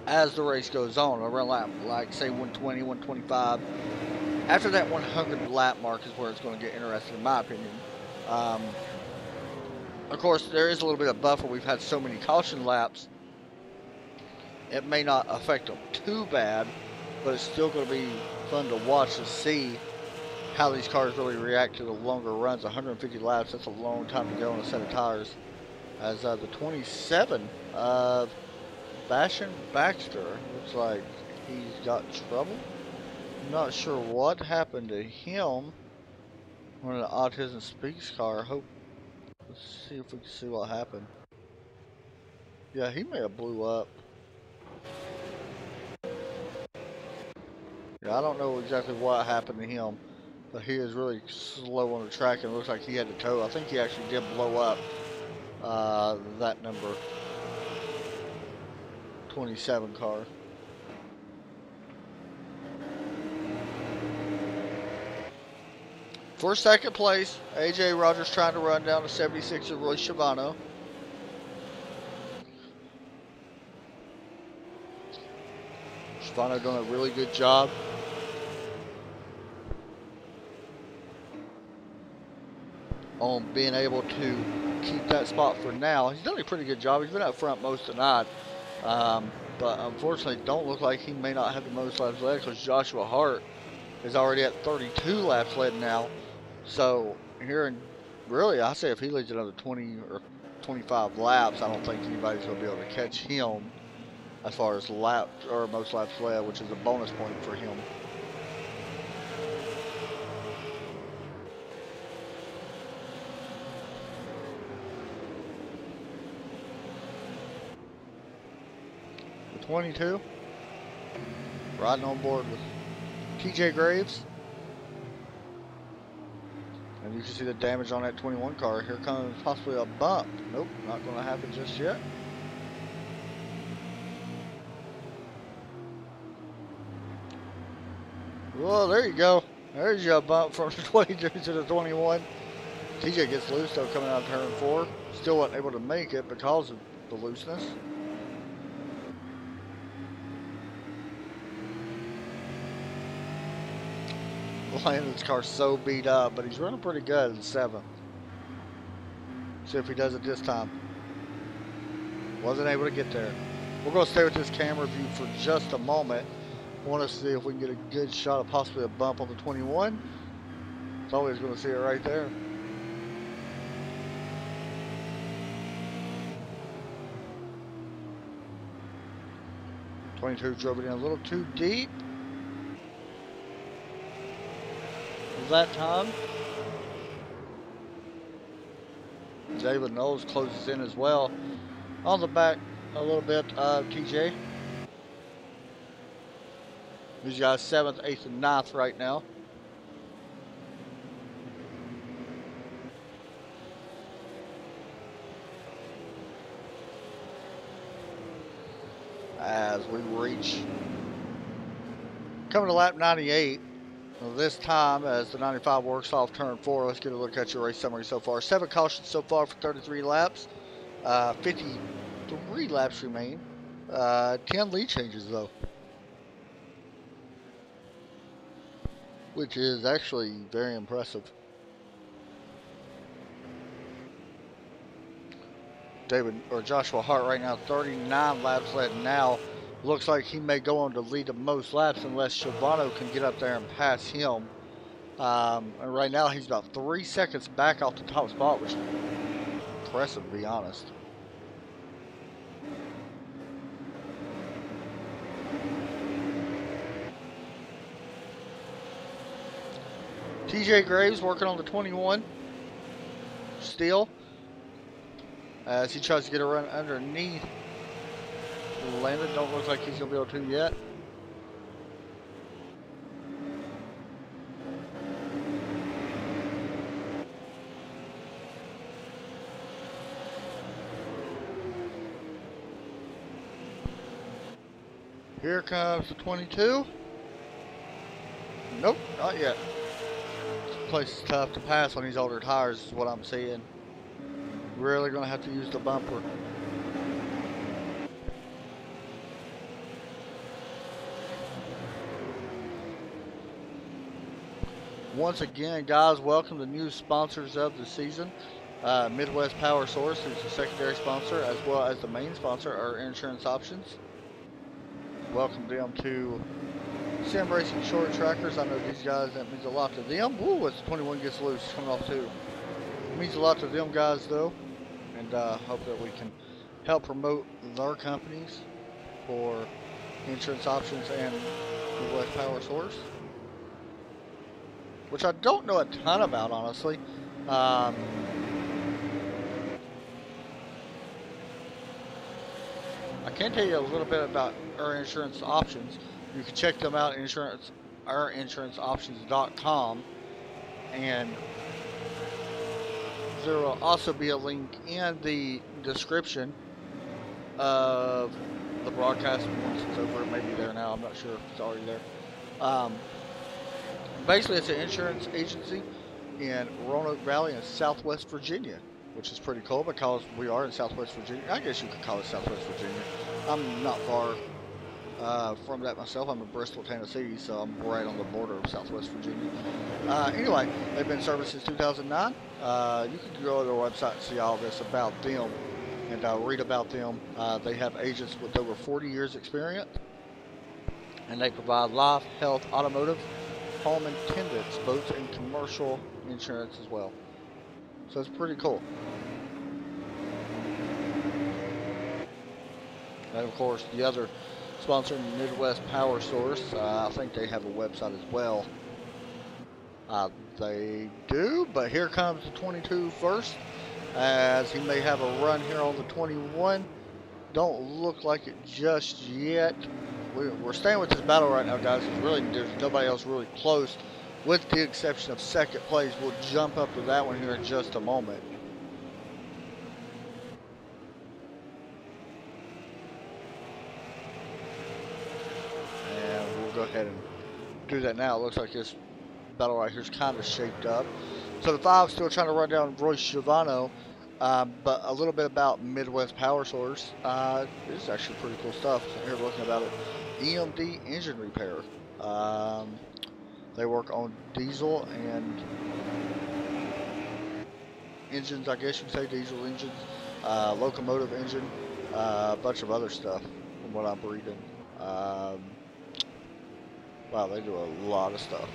as the race goes on, around lap, like say 120, 125. After that 100 lap mark is where it's going to get interesting, in my opinion. Of course, there is a little bit of buffer. We've had so many caution laps. It may not affect them too bad, but it's still going to be fun to watch to see how these cars really react to the longer runs. 150 laps, that's a long time to go on a set of tires. As the 27 of Bashan Baxter, looks like he's got trouble. I'm not sure what happened to him when an Autism Speaks car. Let's see if we can see what happened. Yeah, he may have blew up. Yeah, I don't know exactly what happened to him, but he is really slow on the track, and it looks like he had to tow. I think he actually did blow up that number 27 car. For second place, AJ Rogers trying to run down the 76 of Roy Schiavano. Schiavano doing a really good job. On being able to keep that spot for now. He's done a pretty good job. He's been up front most of the night. But unfortunately, don't look like he may not have the most laps led, because Joshua Hart is already at 32 laps led now. So here, in really, I say if he leads another 20 or 25 laps, I don't think anybody's going to be able to catch him as far as laps or most laps led, which is a bonus point for him. The 22 riding on board with TJ Graves. And you can see the damage on that 21 car. Here comes possibly a bump. Nope, not going to happen just yet. Well, there you go. There's your bump from the 22 to the 21. TJ gets loose though coming out of turn 4. Still wasn't able to make it because of the looseness. Landon's car's so beat up, but he's running pretty good in 7th. See if he does it this time. Wasn't able to get there. We're going to stay with this camera view for just a moment. I want to see if we can get a good shot of possibly a bump on the 21. It's always going to see it right there. '22 drove it in a little too deep. That time. David Knowles closes in as well. On the back a little bit of TJ. He's got 7th, 8th, and 9th right now. As we reach, coming to lap 98. This time, as the 95 works off turn 4, let's get a look at your race summary so far. 7 cautions so far for 33 laps. 53 laps remain. 10 lead changes, though. Which is actually very impressive. Joshua Hart right now, 39 laps led now. Looks like he may go on to lead the most laps unless Schiavano can get up there and pass him. And right now he's about 3 seconds back off the top spot, which is impressive to be honest. TJ Graves working on the 21 still as he tries to get a run underneath. Landon don't look like he's going to be able to yet. Here comes the 22. Nope, not yet. This place is tough to pass on these older tires is what I'm seeing. Really going to have to use the bumper. Once again, guys, welcome the new sponsors of the season. Midwest Power Source is the secondary sponsor, as well as the main sponsor, our insurance options. Welcome them to Sim Racing Short Trackers. I know these guys, that means a lot to them. Woo, it's 21 gets loose, coming off too. It means a lot to them guys, though, and hope that we can help promote their companies for insurance options and Midwest Power Source, which I don't know a ton about, honestly. I can tell you a little bit about our insurance options. You can check them out at ourinsuranceoptions.com, and there will also be a link in the description of the broadcast once it's over. It may be there now. I'm not sure if it's already there. Basically, it's an insurance agency in Roanoke Valley in Southwest Virginia, which is pretty cool because we are in Southwest Virginia. I guess you could call it Southwest Virginia. I'm not far from that myself. I'm in Bristol, Tennessee, so I'm right on the border of Southwest Virginia. Anyway, they've been in service since 2009. You can go to their website and see all this about them and read about them. They have agents with over 40 years experience, and they provide life, health, automotive, home and attendance, boats, and commercial insurance as well. So it's pretty cool. And of course, the other sponsor, Midwest Power Source, I think they have a website as well. They do, but here comes the 22 first, as he may have a run here on the 21. Don't look like it just yet. We're staying with this battle right now, guys. There's nobody else really close, with the exception of second place. We'll jump up to that one here in just a moment. And we'll go ahead and do that now. It looks like this battle right here is kind of shaped up. So the 5 still trying to run down Royce Schiavano, but a little bit about Midwest Power Source. This is actually pretty cool stuff. So here, looking about it, EMD engine repair. They work on diesel and engines, I guess you could say, diesel engines, locomotive engine, a bunch of other stuff from what I'm reading. Wow, they do a lot of stuff.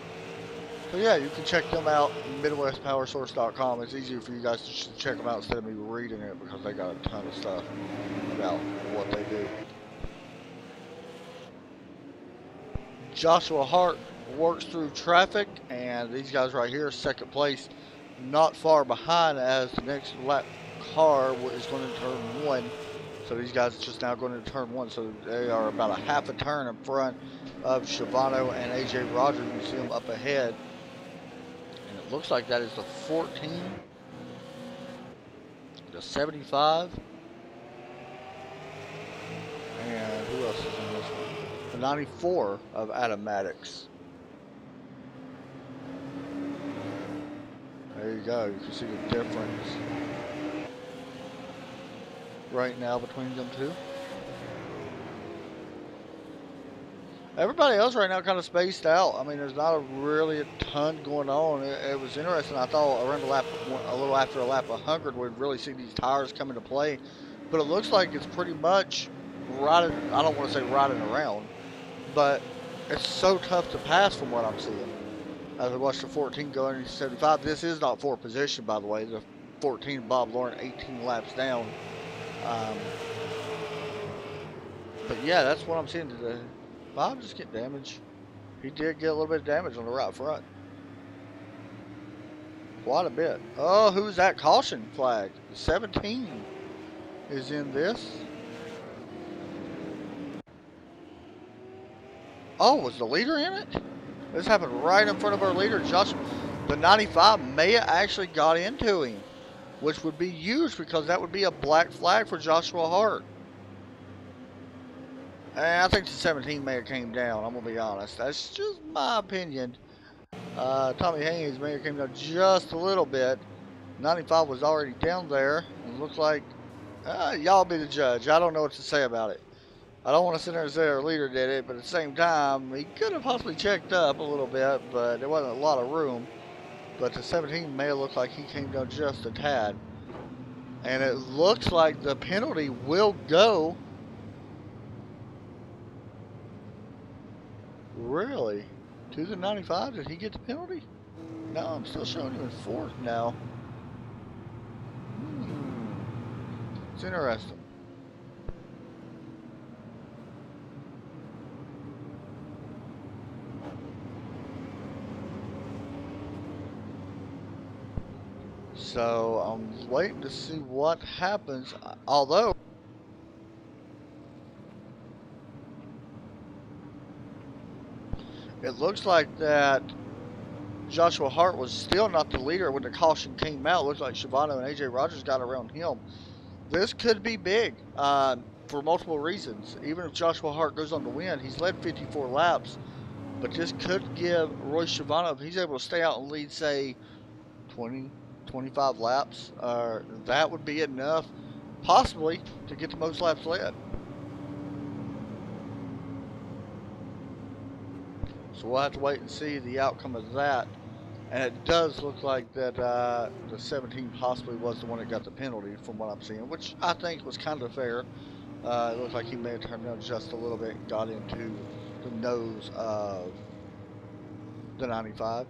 So yeah, you can check them out, MidwestPowerSource.com. It's easier for you guys to check them out instead of me reading it, because they got a ton of stuff about what they do. Joshua Hart works through traffic, and these guys right here, second place, not far behind, as the next lap car is going to turn 1. So these guys are just now going to turn 1, so they are about a half a turn in front of Schiavano and AJ Rogers. You see them up ahead. And it looks like that is the 14, the 75, and who else is in this one? The 94 of Adam Maddox. There you go. You can see the difference right now between them two. Everybody else right now kind of spaced out. I mean, there's not really a ton going on. It was interesting. I thought around a little after a lap 100, we'd really see these tires come into play. But it looks like it's pretty much riding, I don't want to say riding around, but it's so tough to pass from what I'm seeing. As I watched the 14 go into 75. This is not 4th position, by the way. The 14, Bob Lauren, 18 laps down. But yeah, that's what I'm seeing today. Bob just get damage. He did get a little bit of damage on the right front. Quite a bit. Oh, who's that caution flag? 17 is in this. Oh, was the leader in it? This happened right in front of our leader, Josh. The 95 may have actually got into him, which would be huge because that would be a black flag for Joshua Hart. And I think the 17 may have came down, I'm going to be honest. That's just my opinion. Tommy Haynes may have came down just a little bit. 95 was already down there. It looked like, y'all be the judge. I don't know what to say about it. I don't want to sit there and say our leader did it, but at the same time, he could have possibly checked up a little bit, but there wasn't a lot of room. But the 17 may look like he came down just a tad. And it looks like the penalty will go. Really? To the 95? Did he get the penalty? No, I'm still showing him in fourth now. It's interesting. So I'm waiting to see what happens. Although it looks like that Joshua Hart was still not the leader when the caution came out. It looks like Shibano and AJ Rogers got around him. This could be big for multiple reasons. Even if Joshua Hart goes on to win, he's led 54 laps. But this could give Roy Shibano, if he's able to stay out and lead, say, 20, 25 laps, that would be enough, possibly, to get the most laps led. So we'll have to wait and see the outcome of that. And it does look like that the 17 possibly was the one that got the penalty from what I'm seeing, which I think was kind of fair. It looked like he may have turned down just a little bit and got into the nose of the 95.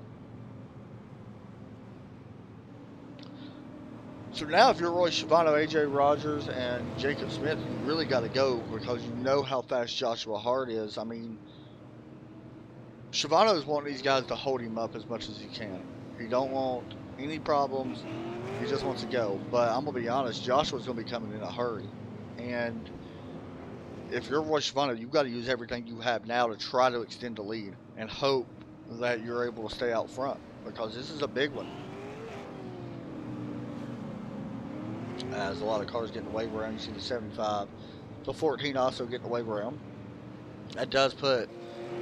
So now if you're Roy Shibano, AJ Rogers, and Jacob Smith, you really got to go because you know how fast Joshua Hart is. I mean, Shibano's wanting these guys to hold him up as much as he can. He don't want any problems. He just wants to go. But I'm going to be honest, Joshua's going to be coming in a hurry. And if you're Roy Shibano, you've got to use everything you have now to try to extend the lead and hope that you're able to stay out front because this is a big one. As a lot of cars getting the wave around. You see the 75. The 14 also getting the wave around. That does put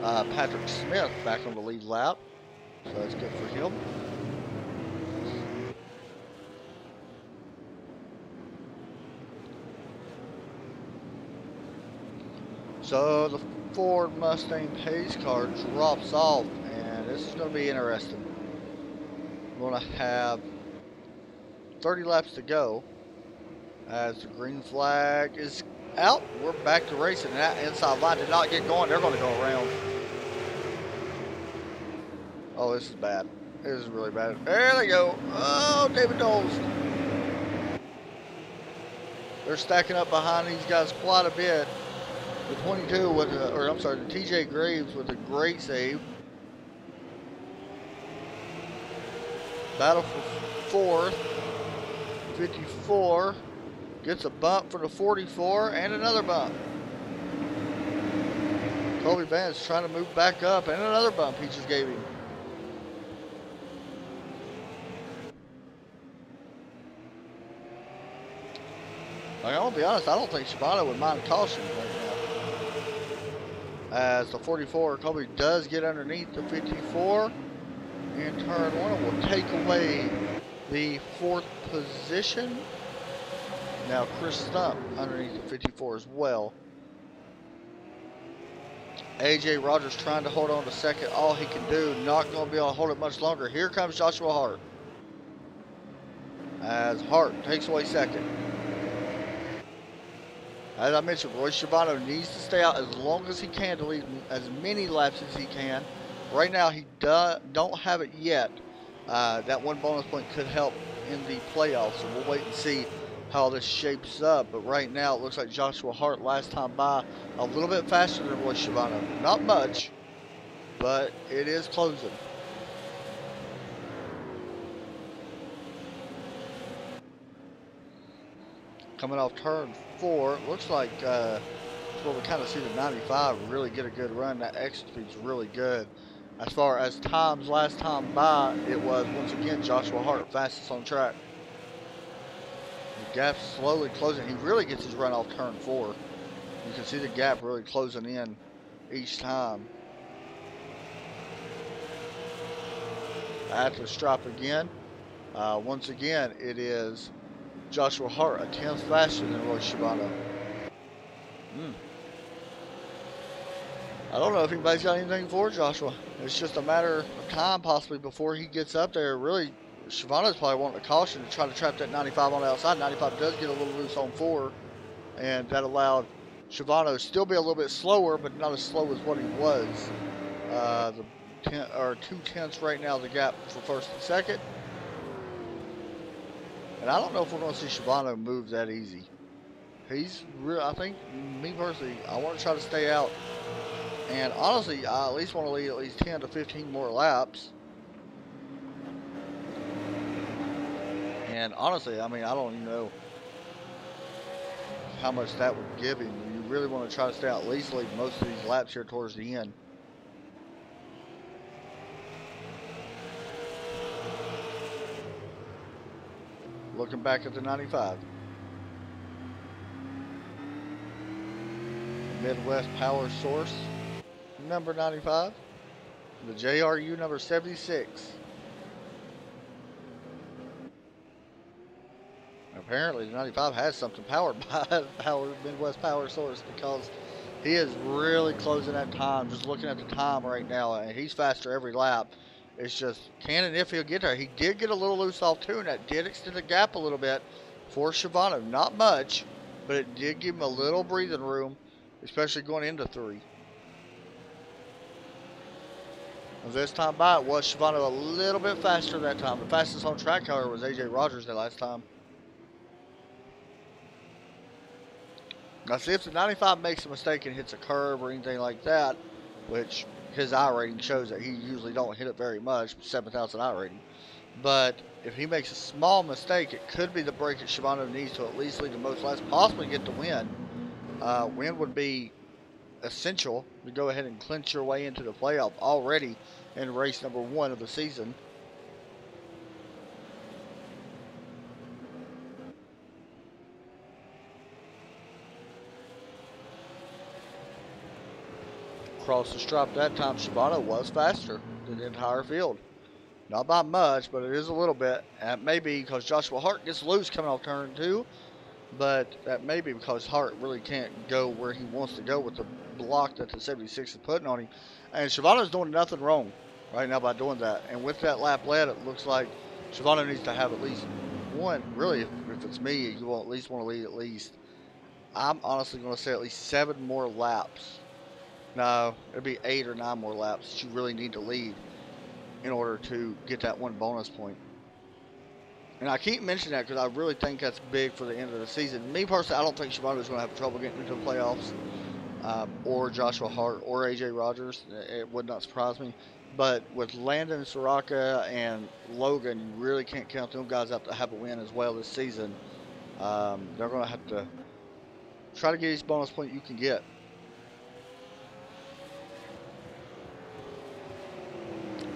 Patrick Smith back on the lead lap. So that's good for him. So the Ford Mustang pace car drops off. And this is going to be interesting. We're going to have 30 laps to go. As the green flag is out, we're back to racing. And that inside line did not get going. They're going to go around. Oh, this is bad. This is really bad. There they go. Oh, David Knowles. They're stacking up behind these guys quite a bit. The 22 with, the TJ Graves with a great save. Battle for fourth. 54. Gets a bump for the 44 and another bump. Colby Vance trying to move back up and another bump he just gave him. Like, I'm going to be honest, I don't think Shibano would mind caution right now. As the 44, Colby does get underneath the 54 in turn one. It will take away the fourth position. Now Chris Stump underneath the 54 as well. AJ Rogers trying to hold on to second. All he can do. Not going to be able to hold it much longer. Here comes Joshua Hart. As Hart takes away second. As I mentioned, Roy Shibano needs to stay out as long as he can to lead as many laps as he can. Right now he don't have it yet. That one bonus point could help in the playoffs. So we'll wait and see how this shapes up, but right now it looks like Joshua Hart last time by a little bit faster than Roy Shibano. Not much, but it is closing. Coming off turn 4, it looks like well, we kind of see the 95 really get a good run. That exit speed's really good. As far as times last time by, it was once again Joshua Hart fastest on track. The gap's slowly closing. He really gets his run off turn 4. You can see the gap really closing in each time. At the stripe again. Once again, it is Joshua Hart, a tenth faster than Roy Shibano. I don't know if anybody's got anything for Joshua. It's just a matter of time possibly before he gets up there. Really, Shivano's probably wanting a caution to try to trap that 95 on the outside. 95 does get a little loose on 4, and that allowed Shivano to still be a little bit slower, but not as slow as what he was. The 2/10 right now, the gap for first and second. And I don't know if we're going to see Shivano move that easy. He's real. I think, me personally, I want to try to stay out. And honestly, I at least want to lead at least 10 to 15 more laps. And honestly, I mean, I don't even know how much that would give him. You really want to try to stay out, at least lead most of these laps here towards the end. Looking back at the 95. Midwest Power Source, number 95. The JRU, number 76. Apparently, the 95 has something powered by Midwest Power Source, because he is really closing that time. Just looking at the time right now, and he's faster every lap. It's just, can and if he'll get there. He did get a little loose off 2, and that did extend the gap a little bit for Shivano. Not much, but it did give him a little breathing room, especially going into 3. And this time by, it was Shivano a little bit faster that time. The fastest on track, however, was AJ Rogers that last time. Now, see, if the 95 makes a mistake and hits a curve or anything like that, which his I rating shows that he usually don't hit it very much, 7,000 I rating. But if he makes a small mistake, it could be the break that Shivano needs to at least lead the most laps, possibly get the win. Win would be essential to go ahead and clinch your way into the playoff already in race number 1 of the season. Across the stripe that time, Shibano was faster than the entire field. Not by much, but it is a little bit. And it may be because Joshua Hart gets loose coming off turn 2, but that may be because Hart really can't go where he wants to go with the block that the 76 is putting on him. And Shivano's doing nothing wrong right now by doing that. And with that lap led, it looks like Shivano needs to have at least one. Really, if it's me, you will at least want to lead at least, I'm honestly going to say at least 7 more laps. No, it'd be 8 or 9 more laps that you really need to lead in order to get that 1 bonus point. And I keep mentioning that because I really think that's big for the end of the season. Me personally, I don't think Shibano's going to have trouble getting into the playoffs, or Joshua Hart, or AJ Rogers. It would not surprise me. But with Landon, Soraka, and Logan, you really can't count them guys out to have a win as well this season. They're going to have to try to get each bonus point you can get.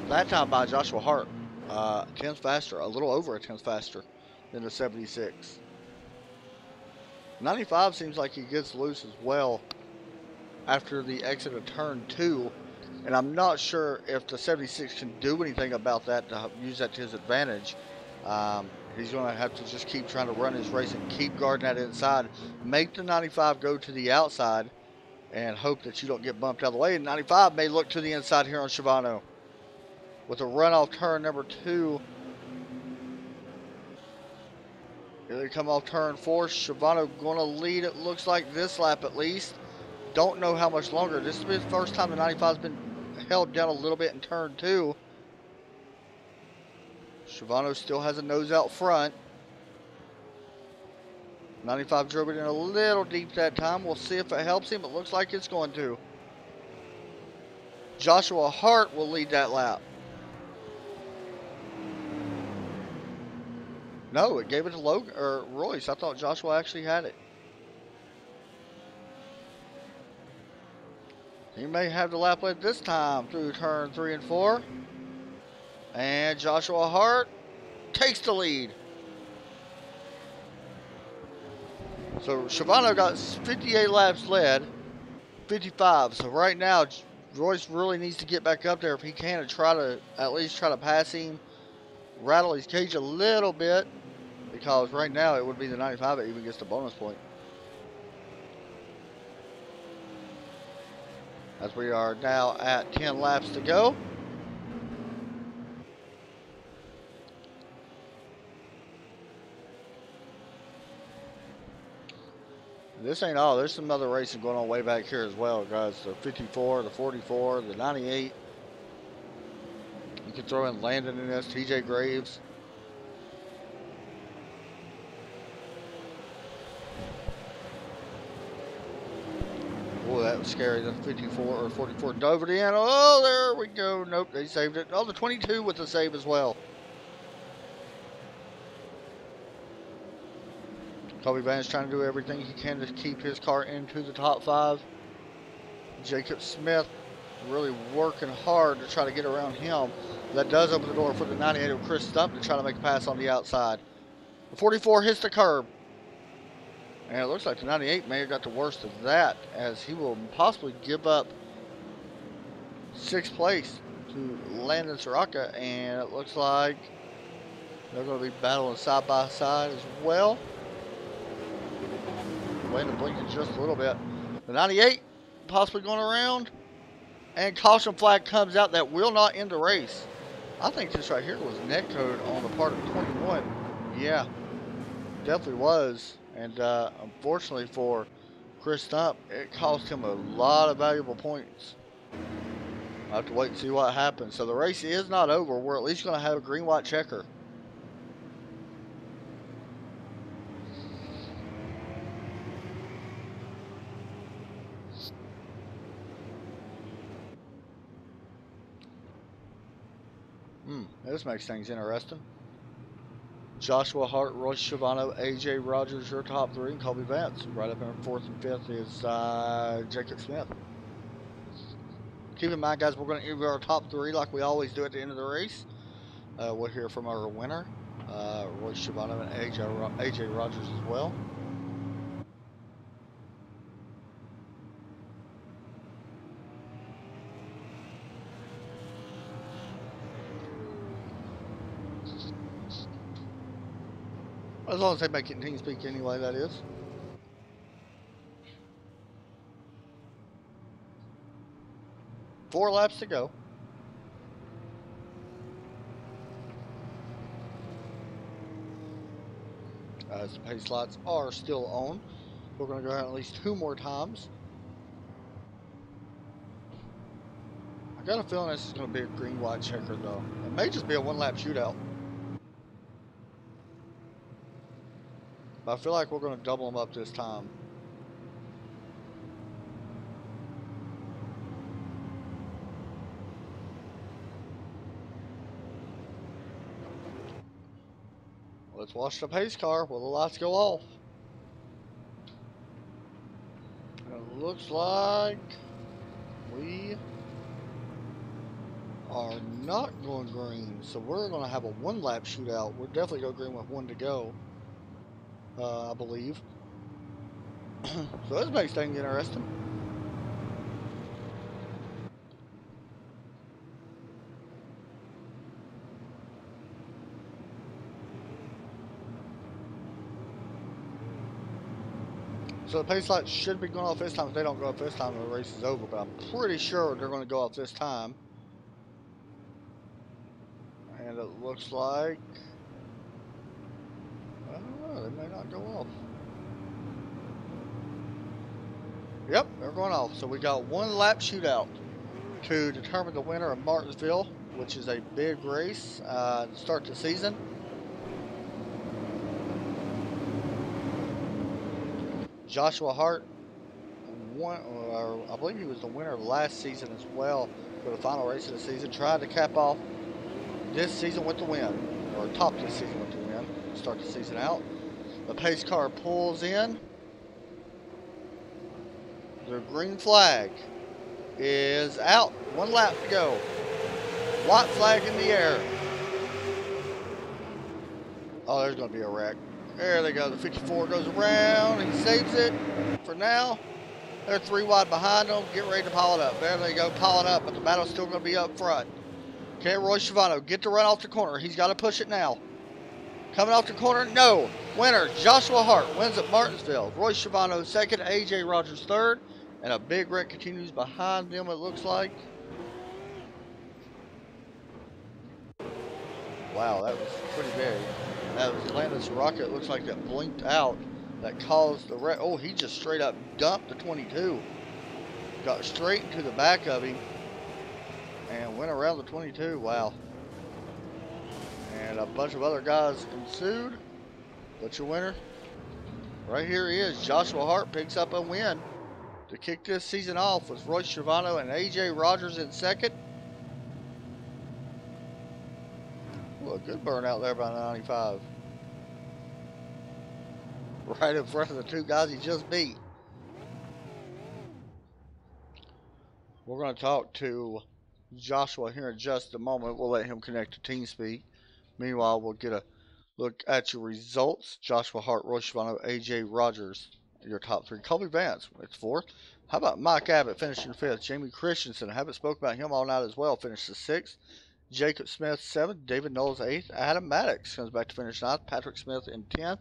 That time by Joshua Hart, 10th faster, a little over a 10th faster than the 76. 95 seems like he gets loose as well after the exit of turn 2, and I'm not sure if the 76 can do anything about that to use that to his advantage. He's going to have to just keep trying to run his race and keep guarding that inside, make the 95 go to the outside, and hope that you don't get bumped out of the way. And 95 may look to the inside here on Shibano. With a runoff turn number 2. Here they come off turn 4. Shivano going to lead, it looks like, this lap at least. Don't know how much longer. This will be the first time the 95's been held down a little bit in turn 2. Shivano still has a nose out front. 95 drove it in a little deep that time. We'll see if it helps him. It looks like it's going to. Joshua Hart will lead that lap. No, it gave it to Logan or Royce. I thought Joshua actually had it. He may have the lap lead this time through turn 3 and 4. And Joshua Hart takes the lead. So Shivano got 58 laps led, 55. So right now, Royce really needs to get back up there if he can and try to at least try to pass him, rattle his cage a little bit. Because right now it would be the 95 that even gets the bonus point. as we are now at 10 laps to go. This ain't all. There's some other racing going on way back here as well, guys. The 54, the 44, the 98. You can throw in Landon in this, TJ Graves. Oh, that was scary. The 54 or 44 dove it in. Oh, there we go. Nope, they saved it. Oh, the 22 with the save as well. Kobe Vance trying to do everything he can to keep his car into the top 5. Jacob Smith really working hard to try to get around him. That does open the door for the 98 of Chris Stump to try to make a pass on the outside. The 44 hits the curb. And it looks like the 98 may have got the worst of that, as he will possibly give up 6th place to Landon Soraka. And it looks like they're going to be battling side by side as well. Waiting to blink it just a little bit. The 98 possibly going around. And caution flag comes out. That will not end the race. I think this right here was net code on the part of 21. Yeah, definitely was. And unfortunately for Chris Stump, it cost him a lot of valuable points. I'll have to wait and see what happens. So the race is not over. We're at least going to have a green-white checker. This makes things interesting. Joshua Hart, Royce Schiavano, AJ Rogers, your top 3, and Colby Vance. Right up in 4th and 5th is Jacob Smith. Keep in mind, guys, we're going to interview our top 3 like we always do at the end of the race. We'll hear from our winner, Royce Schiavano, and AJ Rogers as well. As long as they make it in TeamSpeak anyway, that is. Four laps to go. As the pace lights are still on, we're going to go out at least 2 more times. I got a feeling this is going to be a green-white checker, though. It may just be a 1-lap shootout. But I feel like we're going to double them up this time. Let's watch the pace car. Will the lights go off? It looks like we are not going green. So we're going to have a 1-lap shootout. We'll definitely go green with 1 to go. I believe. So this makes things interesting. So the pace lights should be going off this time. If they don't go off this time, the race is over. But I'm pretty sure they're going to go off this time. And it looks like... I don't know, they may not go off. Yep, they're going off. So we got 1-lap shootout to determine the winner of Martinsville, which is a big race to start the season. Joshua Hart won, I believe he was the winner of last season as well for the final race of the season. Tried to cap off this season with the win, or top this season with the win, start the season out. The pace car pulls in. The green flag is out. 1 lap to go. White flag in the air. Oh, there's going to be a wreck. There they go. The 54 goes around. He saves it for now. They're 3 wide behind them. Get ready to pile it up. There they go, piling up, but the battle's still going to be up front. Okay, Royce Schiavano, get the run off the corner. He's got to push it now. Coming off the corner, no. Winner, Joshua Hart wins at Martinsville. Royce Schiavano second, AJ Rogers third, And a big wreck continues behind them, it looks like. Wow, that was pretty big. That was Atlanta's rocket. Looks like that blinked out. That caused the wreck. Oh, he just straight up dumped the 22. Got straight into the back of him. And went around the 22. Wow. And a bunch of other guys ensued. But your winner, right here he is. Joshua Hart picks up a win to kick this season off with Royce Schiavano and AJ Rogers in second. Ooh, a good burnout there by 95. Right in front of the two guys he just beat. We're going to talk to Joshua here in just a moment. We'll let him connect to TeamSpeak. Meanwhile, we'll get a look at your results. Joshua Hart, Royce Schiavano, AJ Rogers, your top three. Colby Vance, it's fourth. How about Mike Abbott finishing fifth? Jamie Christensen, I haven't spoke about him all night as well, finishes sixth. Jacob Smith, seventh. David Knowles, eighth. Adam Maddox comes back to finish ninth. Patrick Smith in 10th.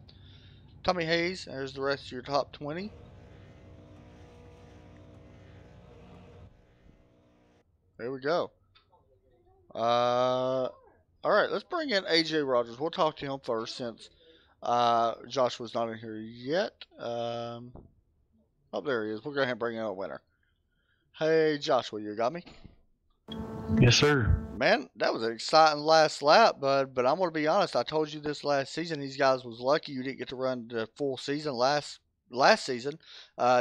Tommy Hayes, there's the rest of your top 20. There we go. All right, let's bring in AJ Rogers. We'll talk to him first since Joshua's not in here yet. Oh, there he is. We'll go ahead and bring in a winner. Hey, Joshua, you got me? Yes, sir. Man, that was an exciting last lap, bud. But I'm going to be honest. I told you this last season. These guys was lucky you didn't get to run the full season last season.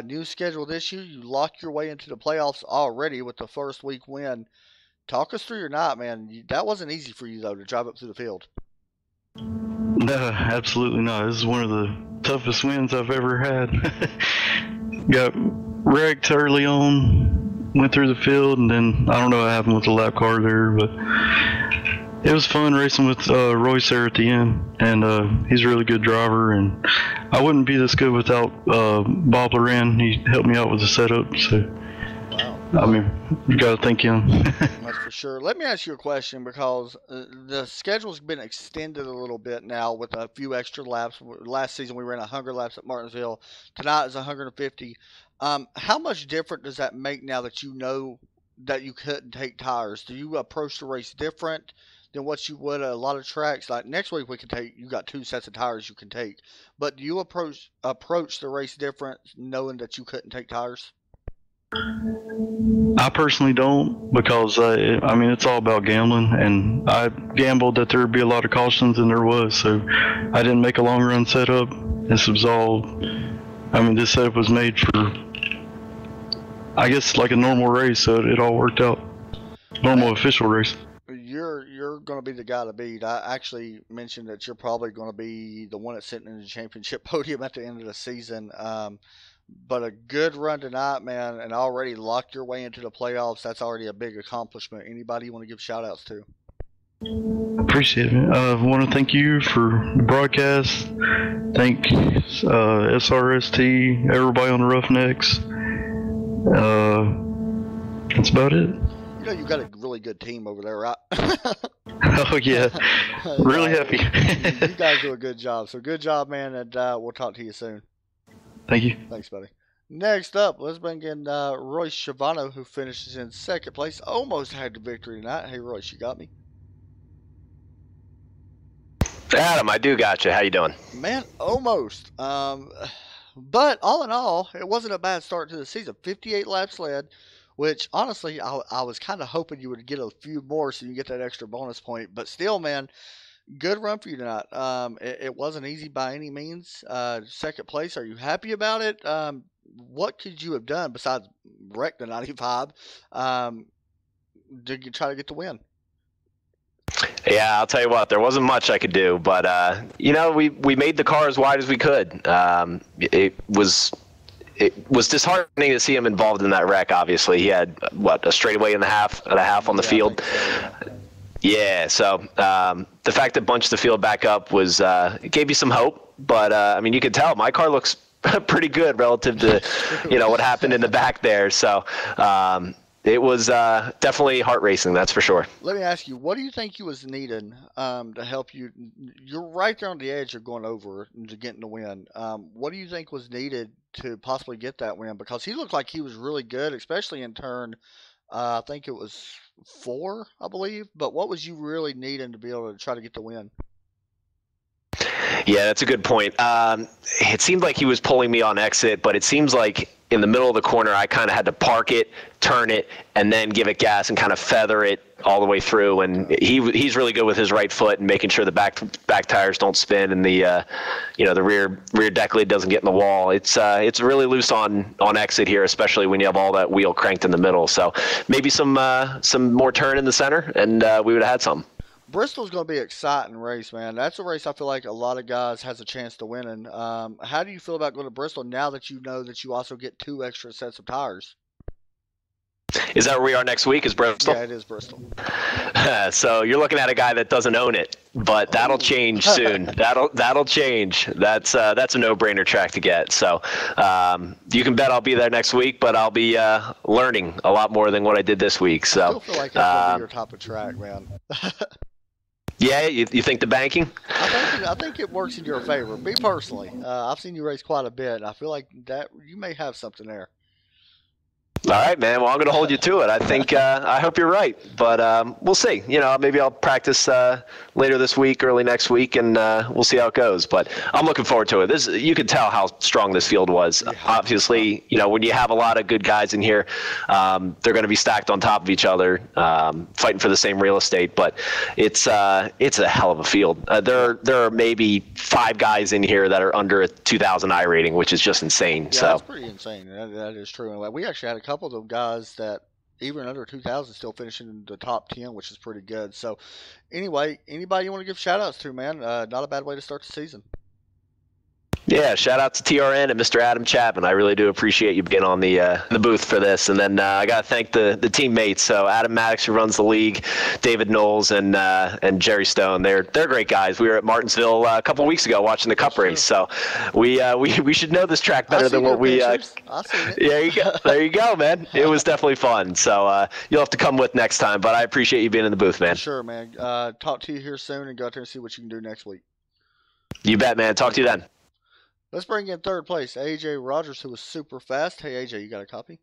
New schedule this year. You locked your way into the playoffs already with the first week win. Talk us through your night, man. That wasn't easy for you, though, to drive up through the field. No, absolutely not. This is one of the toughest wins I've ever had. Got wrecked early on, went through the field, and then I don't know what happened with the lap car there, but it was fun racing with Royce there at the end, and he's a really good driver, and I wouldn't be this good without Bob Loren. He helped me out with the setup, so Wow. I mean, you got to thank him. That's for sure. Let me ask you a question because the schedule's been extended a little bit now with a few extra laps. Last season we ran 100 laps at Martinsville. Tonight is 150. How much different does that make now that you know that you couldn't take tires? Do you approach the race different than what you would at a lot of tracks? Like next week you got 2 sets of tires you can take. But do you approach the race different knowing that you couldn't take tires? I personally don't, because I mean, it's all about gambling, and I gambled that there would be a lot of cautions, and there was, so I didn't make a long run setup. This was all, I mean, this setup was made for, I guess, like a normal race, so it all worked out. Normal official race. You're going to be the guy to beat. I actually mentioned that you're probably going to be the one that's sitting in the championship podium at the end of the season. But a good run tonight, man, and already locked your way into the playoffs. That's already a big accomplishment. Anybody you want to give shout-outs to? Appreciate it. I want to thank you for the broadcast. Thank SRST, everybody on the Roughnecks. That's about it. You know, you got a really good team over there, right? Oh, yeah. Really happy. You guys do a good job. So good job, man, and we'll talk to you soon. Thank you. Thanks, buddy. Next up, let's bring in Royce Schiavano, who finishes in second place. Almost had the victory tonight. Hey, Royce, you got me? Adam, I do got you. How you doing? Man, almost. But all in all, it wasn't a bad start to the season. 58 laps led, which honestly, I was kind of hoping you would get a few more so you get that extra bonus point. But still, man, good run for you tonight. It wasn't easy by any means. Second place, are you happy about it? What could you have done besides wreck the 95 to try to get the win? Yeah, I'll tell you what, there wasn't much I could do, but we made the car as wide as we could. It was disheartening to see him involved in that wreck. Obviously, he had a straightaway and a half on the field. Yeah, so the fact that bunched the field back up was it gave you some hope, but I mean, you could tell my car looks pretty good relative to what happened in the back there. So it was definitely heart racing, that's for sure. Let me ask you, what do you think you was needing to help you? You're right there on the edge of going over to getting the win. What do you think was needed to possibly get that win? Because he looked like he was really good, especially in turn, I think it was 4, I believe. But what was you really needing to be able to try to get the win? Yeah, that's a good point. It seemed like he was pulling me on exit, but it seems like in the middle of the corner, I kind of had to park it, turn it, and then give it gas and kind of feather it all the way through. And he's really good with his right foot and making sure the back tires don't spin and the the rear deck lid doesn't get in the wall. It's really loose on exit here, especially when you have all that wheel cranked in the middle. So maybe some more turn in the center, and we would have had some. Bristol's going to be an exciting race, man. That's a race I feel like a lot of guys has a chance to win in. How do you feel about going to Bristol now that you know that you also get 2 extra sets of tires? Is that where we are next week? Is Bristol? Yeah, it is Bristol. So you're looking at a guy that doesn't own it, but that'll change soon. That'll change. That's a no-brainer track to get. So you can bet I'll be there next week, but I'll be learning a lot more than what I did this week. So I still feel like that's going to be your top of track, man. Yeah, you think the banking? I think it works in your favor. Me personally, I've seen you race quite a bit, and I feel like that you may have something there. All right, man. Well, I'm going to hold you to it. I think I hope you're right, but we'll see. Maybe I'll practice later this week, early next week, and we'll see how it goes. But I'm looking forward to it. You could tell how strong this field was. Yeah. Obviously, when you have a lot of good guys in here, they're going to be stacked on top of each other, fighting for the same real estate. But it's a hell of a field. There are maybe 5 guys in here that are under a 2,000 I rating, which is just insane. Yeah, that's pretty insane. That is true. And we actually had a couple of them guys that even under 2,000 still finishing in the top 10, which is pretty good. So anyway, anybody you want to give shout outs to, man? Not a bad way to start the season. Yeah, shout out to TRN and Mr. Adam Chapman. I really do appreciate you being on the booth for this. And then I got to thank the teammates. So Adam Maddox, who runs the league, David Knowles, and Jerry Stone. They're great guys. We were at Martinsville a couple weeks ago watching the Cup race. So we should know this track better than what we. I've seen it. There you go. There you go, man. It was definitely fun. So you'll have to come with next time. But I appreciate you being in the booth, man. Sure, man. Talk to you here soon and go out there and see what you can do next week. You bet, man. Talk to you then. Let's bring in third place, AJ Rogers, who was super fast. Hey, AJ, you got a copy?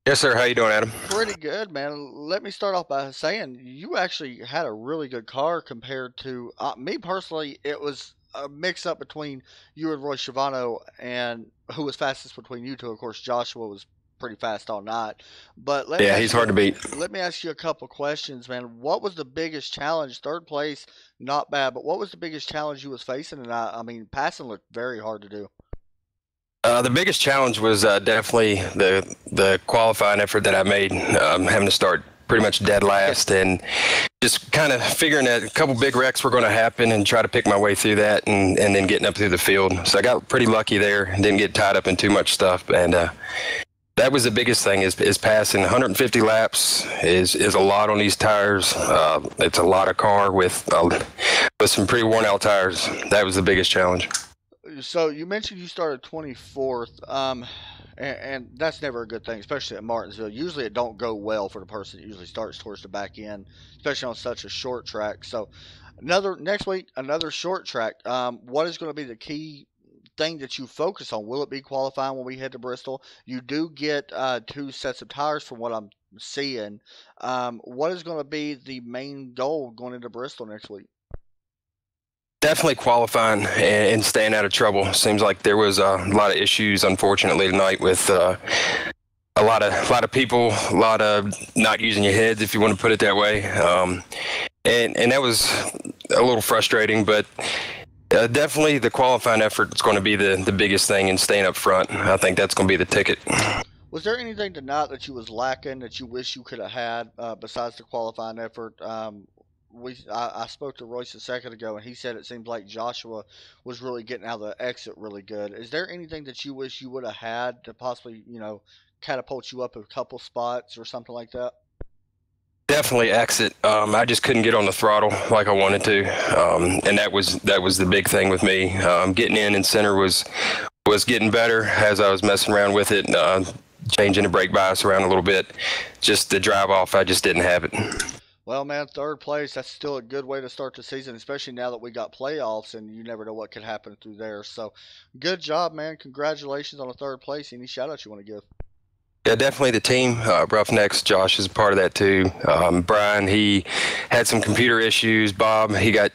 Yes, sir. How you doing, Adam? Pretty good, man. Let me start off by saying you actually had a really good car compared to me personally. It was a mix-up between you and Roy Schiavano, and who was fastest between you two. Of course, Joshua was pretty fast all night. But he's hard to beat. Let me ask you a couple questions, man. What was the biggest challenge? Third place, not bad, but what was the biggest challenge you was facing? And I mean, passing looked very hard to do. The biggest challenge was definitely the qualifying effort that I made, having to start pretty much dead last and just kind of figuring that a couple big wrecks were going to happen and try to pick my way through that and then getting up through the field. So I got pretty lucky there and didn't get tied up in too much stuff. And that was the biggest thing is passing. 150 laps is a lot on these tires. It's a lot of car with some pretty worn out tires. That was the biggest challenge. So you mentioned you started 24th, and that's never a good thing, especially at Martinsville. Usually it don't go well for the person that usually starts towards the back end, especially on such a short track. So next week, another short track. What is going to be the key thing that you focus on? Will it be qualifying when we head to Bristol? You do get 2 sets of tires from what I'm seeing. What is going to be the main goal going into Bristol next week? Definitely qualifying and staying out of trouble. Seems like there was a lot of issues, unfortunately, tonight with a lot of people, a lot of not using your heads, if you want to put it that way. And that was a little frustrating, but definitely the qualifying effort is going to be the biggest thing, and staying up front. I think that's going to be the ticket. Was there anything tonight that you was lacking that you wish you could have had besides the qualifying effort? I spoke to Royce a second ago, and he said it seems like Joshua was really getting out of the exit really good. Is there anything that you wish you would have had to possibly, catapult you up a couple spots or something like that? Definitely exit. I just couldn't get on the throttle like I wanted to, and that was the big thing with me. Getting in center was getting better as I was messing around with it. changing the brake bias around a little bit. Just the drive off, I just didn't have it. Well, man, third place, that's still a good way to start the season, especially now that we got playoffs and you never know what could happen through there. So, good job, man. Congratulations on the third place. Any shout-outs you want to give? Yeah, definitely the team. Roughnecks, Josh is a part of that too. Brian, he had some computer issues. Bob, he got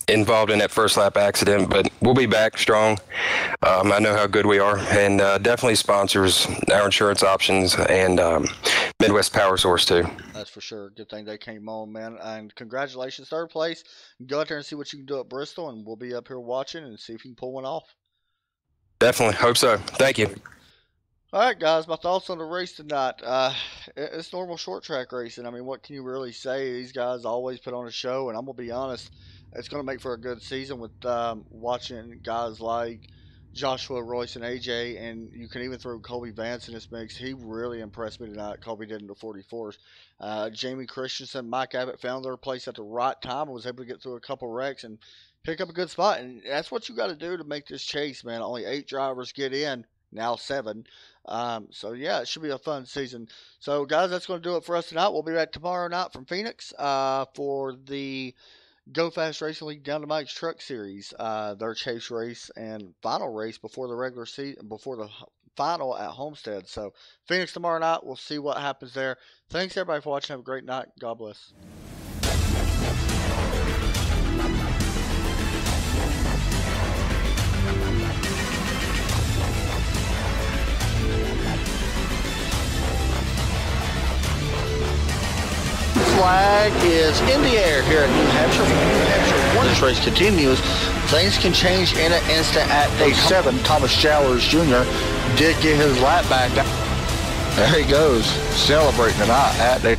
involved in that first lap accident, but we'll be back strong. I know how good we are, and definitely sponsors, our insurance options, and Midwest Power Source too. That's for sure. Good thing they came on, man. And congratulations, third place. Go out there and see what you can do at Bristol, and we'll be up here watching and see if you can pull one off. Definitely. Hope so. Thank you. All right, guys, my thoughts on the race tonight. It's normal short track racing. I mean, what can you really say? These guys always put on a show, and I'm going to be honest, it's going to make for a good season with watching guys like Joshua, Royce, and AJ, and you can even throw Colby Vance in this mix. He really impressed me tonight. Colby did in the 44s. Jamie Christensen, Mike Abbott found their place at the right time and was able to get through a couple wrecks and pick up a good spot. And that's what you got to do to make this chase, man. Only 8 drivers get in, now 7. So, yeah, it should be a fun season. So, guys, that's going to do it for us tonight. We'll be back tomorrow night from Phoenix for the Go Fast Racing League Down to Mike's Truck Series, their chase race and final race before the regular season, before the final at Homestead. So, Phoenix tomorrow night. We'll see what happens there. Thanks, everybody, for watching. Have a great night. God bless. Flag is in the air here at New Hampshire. New Hampshire, once this race continues, things can change in an instant at day 7. Thomas Jowers Jr. did get his lap back. There he goes, celebrating tonight at day